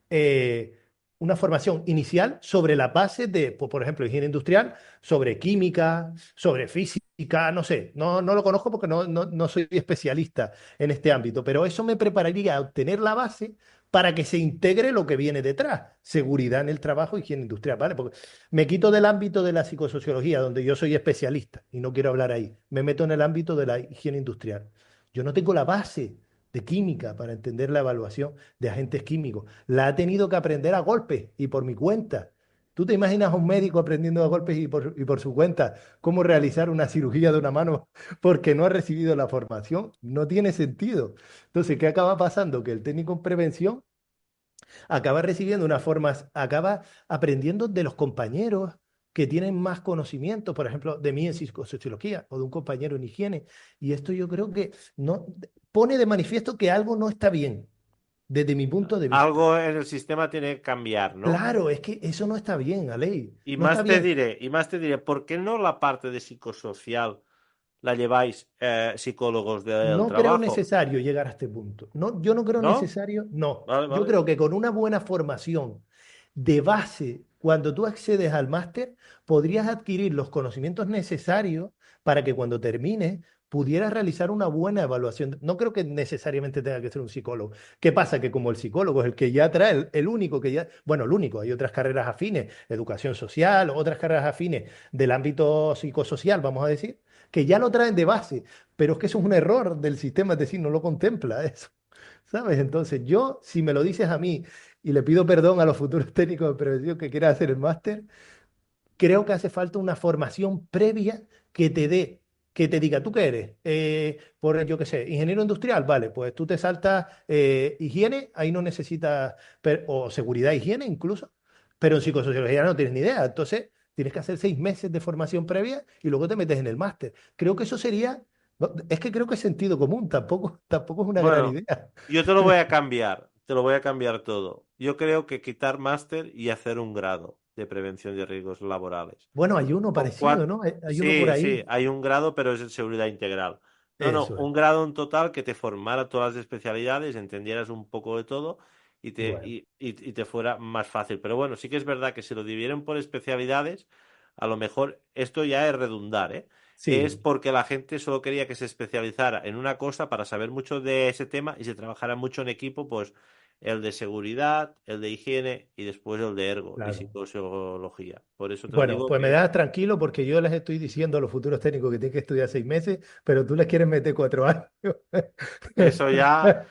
eh, una formación inicial sobre la base de, pues, por ejemplo, higiene industrial, sobre química, sobre física, no sé, no lo conozco porque no soy especialista en este ámbito, pero eso me prepararía a obtener la base para que se integre lo que viene detrás, seguridad en el trabajo, higiene industrial, ¿vale? Porque me quito del ámbito de la psicosociología, donde yo soy especialista y no quiero hablar ahí, me meto en el ámbito de la higiene industrial. Yo no tengo la base de química para entender la evaluación de agentes químicos. La ha tenido que aprender a golpes y por mi cuenta. ¿Tú te imaginas a un médico aprendiendo a golpes y por su cuenta cómo realizar una cirugía de una mano porque no ha recibido la formación? No tiene sentido. Entonces, ¿qué acaba pasando? Que el técnico en prevención acaba recibiendo unas formas, acaba aprendiendo de los compañeros que tienen más conocimiento, por ejemplo, de mí en psicosociología o de un compañero en higiene. Y esto yo creo que no pone de manifiesto que algo no está bien desde mi punto de vista. Algo en el sistema tiene que cambiar, ¿no? Claro, es que eso no está bien, Aley. Y No está más te bien. diré, y más te diré, ¿por qué no la parte de psicosocial la lleváis psicólogos del No creo trabajo? necesario llegar a este punto. No, yo no creo ¿No? necesario, no. Vale, Yo vale. creo que con una buena formación de base, cuando tú accedes al máster, podrías adquirir los conocimientos necesarios para que cuando termines pudieras realizar una buena evaluación. No creo que necesariamente tenga que ser un psicólogo. ¿Qué pasa? Que como el psicólogo es el que ya trae, el único que ya, bueno, el único, hay otras carreras afines, educación social, otras carreras afines del ámbito psicosocial, vamos a decir, que ya lo traen de base. Pero es que eso es un error del sistema, es decir, no lo contempla eso, ¿sabes? Entonces yo, si me lo dices a mí y le pido perdón a los futuros técnicos de prevención que quieran hacer el máster, creo que hace falta una formación previa que te dé, que te diga, ¿tú qué eres? Por yo qué sé, ingeniero industrial, vale, pues tú te saltas higiene, ahí no necesitas, o seguridad e higiene incluso, pero en psicosociología no tienes ni idea, entonces tienes que hacer 6 meses de formación previa y luego te metes en el máster. Creo que eso sería, no, es que creo que es sentido común, tampoco es una gran Bueno, idea. yo te lo voy a cambiar, te lo voy a cambiar todo. Yo creo que quitar máster y hacer un grado de prevención de riesgos laborales. Bueno, hay uno Con parecido, ¿no? Hay uno por Sí, sí, ahí. hay un grado, pero es en seguridad integral. No, no, Eso es. un grado en total que te formara todas las especialidades, entendieras un poco de todo Bueno, y te fuera más fácil. Pero bueno, sí que es verdad que si lo dividieran por especialidades, a lo mejor esto ya es redundar, ¿eh? Es sí. porque la gente solo quería que se especializara en una cosa para saber mucho de ese tema y se trabajara mucho en equipo, pues el de seguridad, el de higiene y después el de ergo y Claro. psicopatología. Por eso te lo Bueno, digo pues me que das tranquilo porque yo les estoy diciendo a los futuros técnicos que tienen que estudiar 6 meses, pero tú les quieres meter 4 años. eso ya,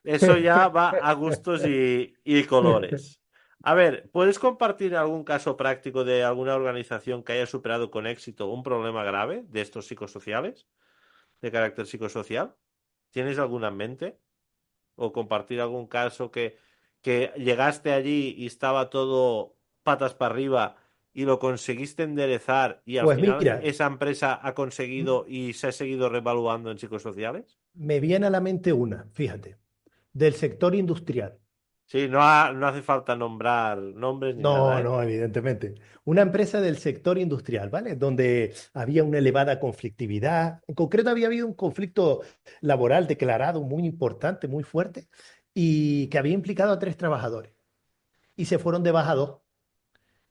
eso ya va a gustos y colores. A ver, ¿puedes compartir algún caso práctico de alguna organización que haya superado con éxito un problema grave de estos psicosociales, de carácter psicosocial? ¿Tienes alguna en mente? ¿O compartir algún caso que llegaste allí y estaba todo patas para arriba y lo conseguiste enderezar y al Pues final mira, esa empresa ha conseguido y se ha seguido revaluando en psicosociales? me viene a la mente una, fíjate, del sector industrial. Sí, no, no hace falta nombrar nombres ni nada, No, ¿eh? no, evidentemente. Una empresa del sector industrial, ¿vale? Donde había una elevada conflictividad. En concreto, había habido un conflicto laboral declarado muy importante, muy fuerte, y que había implicado a 3 trabajadores. Y se fueron de baja dos.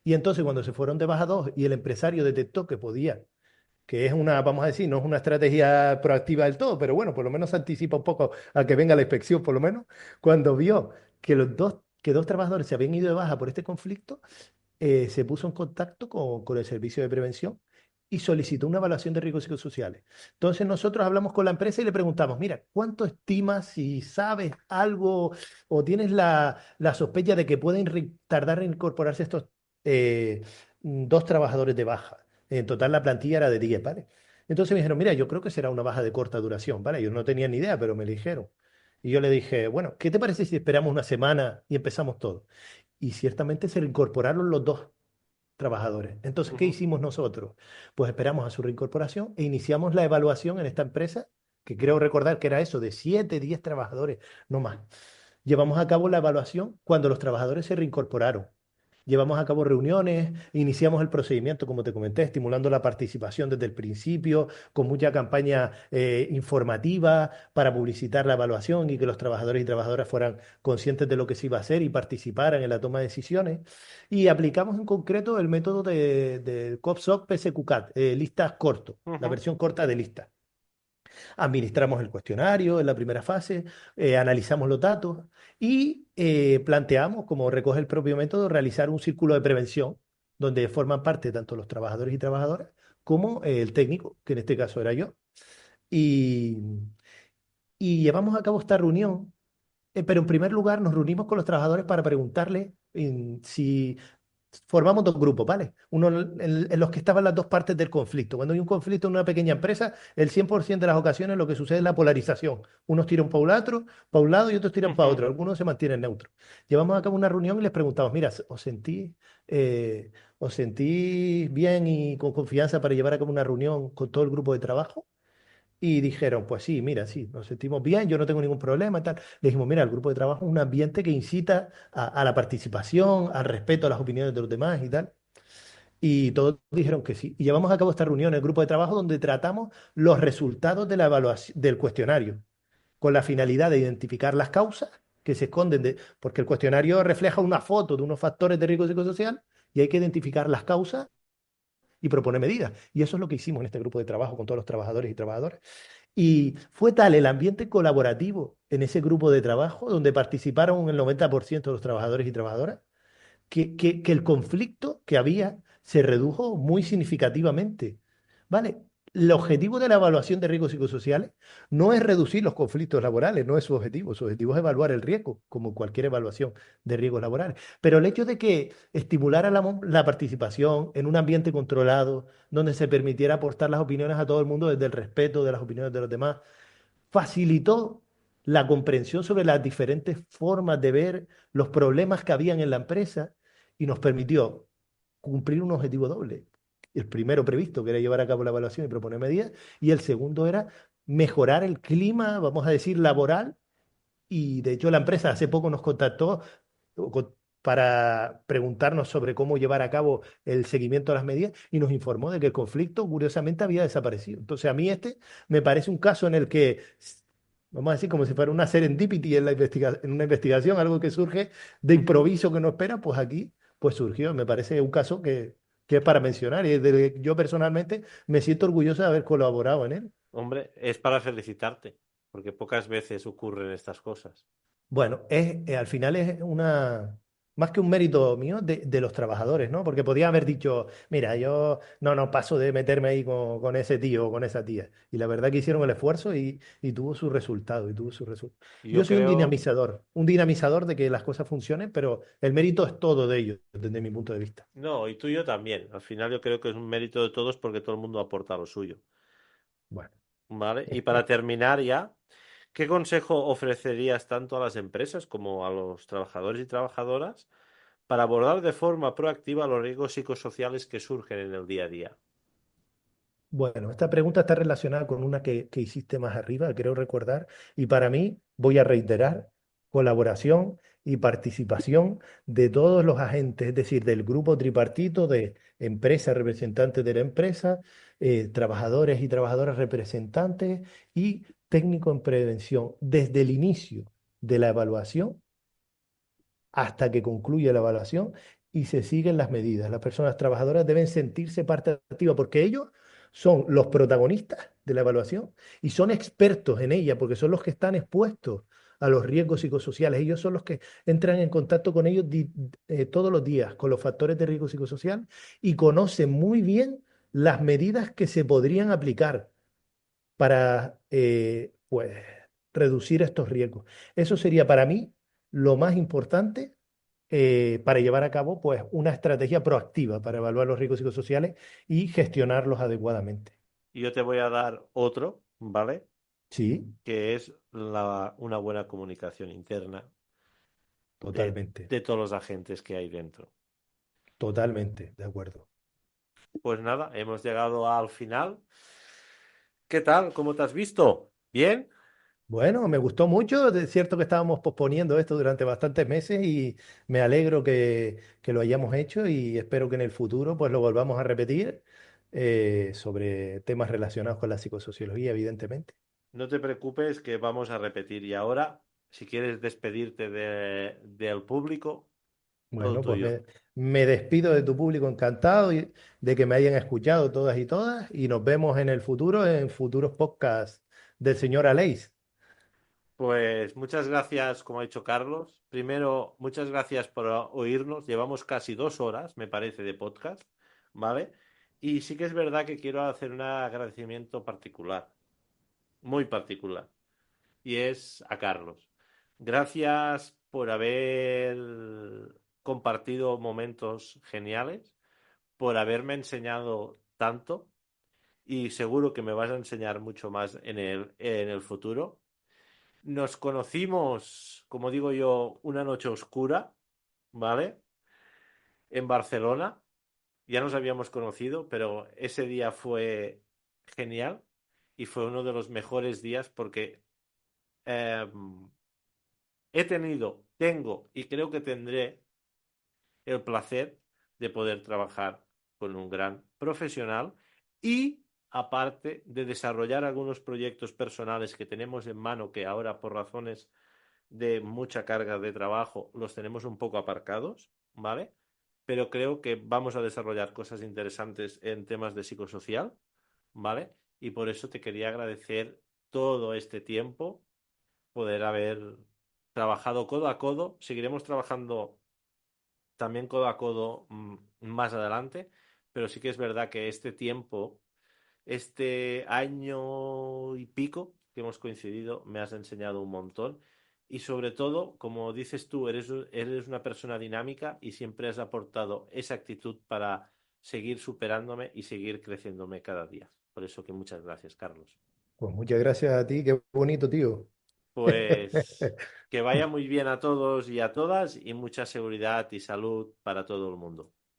Y entonces, cuando se fueron de baja dos y el empresario detectó que podía, que es una, vamos a decir, no es una estrategia proactiva del todo, pero bueno, por lo menos se anticipa un poco a que venga la inspección, por lo menos, cuando vio que dos trabajadores se habían ido de baja por este conflicto, se puso en contacto con el servicio de prevención y solicitó una evaluación de riesgos psicosociales. Entonces nosotros hablamos con la empresa y le preguntamos, mira, ¿cuánto estimas si sabes algo o tienes la sospecha de que pueden tardar en incorporarse estos 2 trabajadores de baja? En total la plantilla era de 10, ¿vale? Entonces me dijeron, mira, yo creo que será una baja de corta duración, ¿vale? Yo no tenía ni idea, pero me lo dijeron. Y yo le dije, bueno, ¿qué te parece si esperamos una semana y empezamos todo? Y ciertamente se reincorporaron los 2 trabajadores. Entonces, ¿qué Ujú. hicimos nosotros? Pues esperamos a su reincorporación e iniciamos la evaluación en esta empresa que creo recordar que era eso, de 7, 10 trabajadores, no más. Llevamos a cabo la evaluación cuando los trabajadores se reincorporaron. Llevamos a cabo reuniones, iniciamos el procedimiento, como te comenté, estimulando la participación desde el principio, con mucha campaña informativa para publicitar la evaluación y que los trabajadores y trabajadoras fueran conscientes de lo que se iba a hacer y participaran en la toma de decisiones. Y aplicamos en concreto el método de COPSOC PSQCAT, listas corto, la Ujú. versión corta de lista. Administramos el cuestionario en la primera fase, analizamos los datos y planteamos, como recoge el propio método, realizar un círculo de prevención donde forman parte tanto los trabajadores y trabajadoras como el técnico, que en este caso era yo. Y, y llevamos a cabo esta reunión, pero en primer lugar nos reunimos con los trabajadores para preguntarles si formamos dos grupos, ¿vale? Uno en los que estaban las dos partes del conflicto. Cuando hay un conflicto en una pequeña empresa, el 100% de las ocasiones lo que sucede es la polarización. Unos tiran para un lado y otros tiran para Ujú. otro. Algunos se mantienen neutros. Llevamos a cabo una reunión y les preguntamos, mira, eh, os sentís bien y con confianza para llevar a cabo una reunión con todo el grupo de trabajo? Y dijeron, pues sí, mira, sí, nos sentimos bien, yo no tengo ningún problema y tal. Le dijimos, mira, el grupo de trabajo es un ambiente que incita a la participación, al respeto a las opiniones de los demás y tal. Y todos dijeron que sí. Y llevamos a cabo esta reunión en el grupo de trabajo donde tratamos los resultados de la evaluación del cuestionario, con la finalidad de identificar las causas que se esconden porque el cuestionario refleja una foto de unos factores de riesgo psicosocial y hay que identificar las causas y proponer medidas. Y eso es lo que hicimos en este grupo de trabajo con todos los trabajadores y trabajadoras. Y fue tal el ambiente colaborativo en ese grupo de trabajo, donde participaron el 90% de los trabajadores y trabajadoras, que el conflicto que había se redujo muy significativamente. ¿Vale? El objetivo de la evaluación de riesgos psicosociales no es reducir los conflictos laborales, no es su objetivo. Su objetivo es evaluar el riesgo, como cualquier evaluación de riesgos laborales. Pero el hecho de que estimulara la participación en un ambiente controlado, donde se permitiera aportar las opiniones a todo el mundo desde el respeto de las opiniones de los demás, facilitó la comprensión sobre las diferentes formas de ver los problemas que habían en la empresa y nos permitió cumplir un objetivo doble. El primero previsto, que era llevar a cabo la evaluación y proponer medidas, y el segundo era mejorar el clima, vamos a decir, laboral. Y de hecho la empresa hace poco nos contactó para preguntarnos sobre cómo llevar a cabo el seguimiento de las medidas y nos informó de que el conflicto curiosamente había desaparecido. Entonces a mí este me parece un caso en el que, vamos a decir, como si fuera una serendipity en en una investigación, algo que surge de Ujú. improviso que no espera, pues aquí pues surgió. Me parece un caso que es para mencionar y del que yo personalmente me siento orgulloso de haber colaborado en él. Hombre, es para felicitarte, porque pocas veces ocurren estas cosas. Bueno, al final es más que un mérito mío de los trabajadores, ¿no? Porque podía haber dicho, mira, yo no paso de meterme ahí con ese tío o con esa tía. Y la verdad que hicieron el esfuerzo y tuvo su resultado, y tuvo su resultado. Yo Yo soy creo, un dinamizador de que las cosas funcionen, pero el mérito es todo de ellos, desde mi punto de vista. no, y tú y yo también. Al final yo creo que es un mérito de todos porque todo el mundo aporta lo suyo. Bueno, ¿Vale? Y para este, terminar ya, ¿qué consejo ofrecerías tanto a las empresas como a los trabajadores y trabajadoras para abordar de forma proactiva los riesgos psicosociales que surgen en el día a día? Bueno, esta pregunta está relacionada con una que hiciste más arriba, creo recordar, y para mí voy a reiterar colaboración y participación de todos los agentes, es decir, del grupo tripartito de empresas, representantes de la empresa, trabajadores y trabajadoras representantes y técnico en prevención, desde el inicio de la evaluación hasta que concluye la evaluación y se siguen las medidas. Las personas trabajadoras deben sentirse parte activa porque ellos son los protagonistas de la evaluación y son expertos en ella porque son los que están expuestos a los riesgos psicosociales. Ellos son los que entran en contacto con ellos todos los días, con los factores de riesgo psicosocial y conocen muy bien las medidas que se podrían aplicar para pues, reducir estos riesgos. Eso sería para mí lo más importante para llevar a cabo pues, una estrategia proactiva para evaluar los riesgos psicosociales y gestionarlos adecuadamente. Y yo te voy a dar otro, ¿vale? Sí, Que es una buena comunicación interna totalmente, de todos los agentes que hay dentro. totalmente, de acuerdo. Pues nada, hemos llegado al final. ¿Qué tal? ¿Cómo te has visto? ¿Bien? Bueno, me gustó mucho. Es cierto que estábamos posponiendo esto durante bastantes meses y me alegro que lo hayamos hecho y espero que en el futuro pues lo volvamos a repetir sobre temas relacionados con la psicosociología, evidentemente. No te preocupes que vamos a repetir. Y ahora, si quieres despedirte del público, todo Bueno, pues tuyo. me despido de tu público encantado y de que me hayan escuchado todas y todas y nos vemos en el futuro, en futuros podcasts del señor Aleix. Pues muchas gracias, como ha dicho Carlos. Primero, muchas gracias por oírnos. Llevamos casi 2 horas, me parece, de podcast, ¿vale? Y sí que es verdad que quiero hacer un agradecimiento particular, muy particular, y es a Carlos. Gracias por haber compartido momentos geniales, por haberme enseñado tanto y seguro que me vas a enseñar mucho más en el futuro. Nos conocimos, como digo yo, una noche oscura, ¿vale? En Barcelona. Ya nos habíamos conocido, pero ese día fue genial y fue uno de los mejores días porque eh, tengo y creo que tendré el placer de poder trabajar con un gran profesional y aparte de desarrollar algunos proyectos personales que tenemos en mano que ahora por razones de mucha carga de trabajo los tenemos un poco aparcados, ¿vale? Pero creo que vamos a desarrollar cosas interesantes en temas de psicosocial, ¿vale? Y por eso te quería agradecer todo este tiempo, poder haber trabajado codo a codo. Seguiremos trabajando también codo a codo más adelante, pero sí que es verdad que este tiempo, este año y pico que hemos coincidido, me has enseñado un montón y sobre todo, como dices tú, eres una persona dinámica y siempre has aportado esa actitud para seguir superándome y seguir creciéndome cada día. Por eso que muchas gracias, Carlos. Pues muchas gracias a ti, qué bonito, tío. Pues que vaya muy bien a todos y a todas y mucha seguridad y salud para todo el mundo.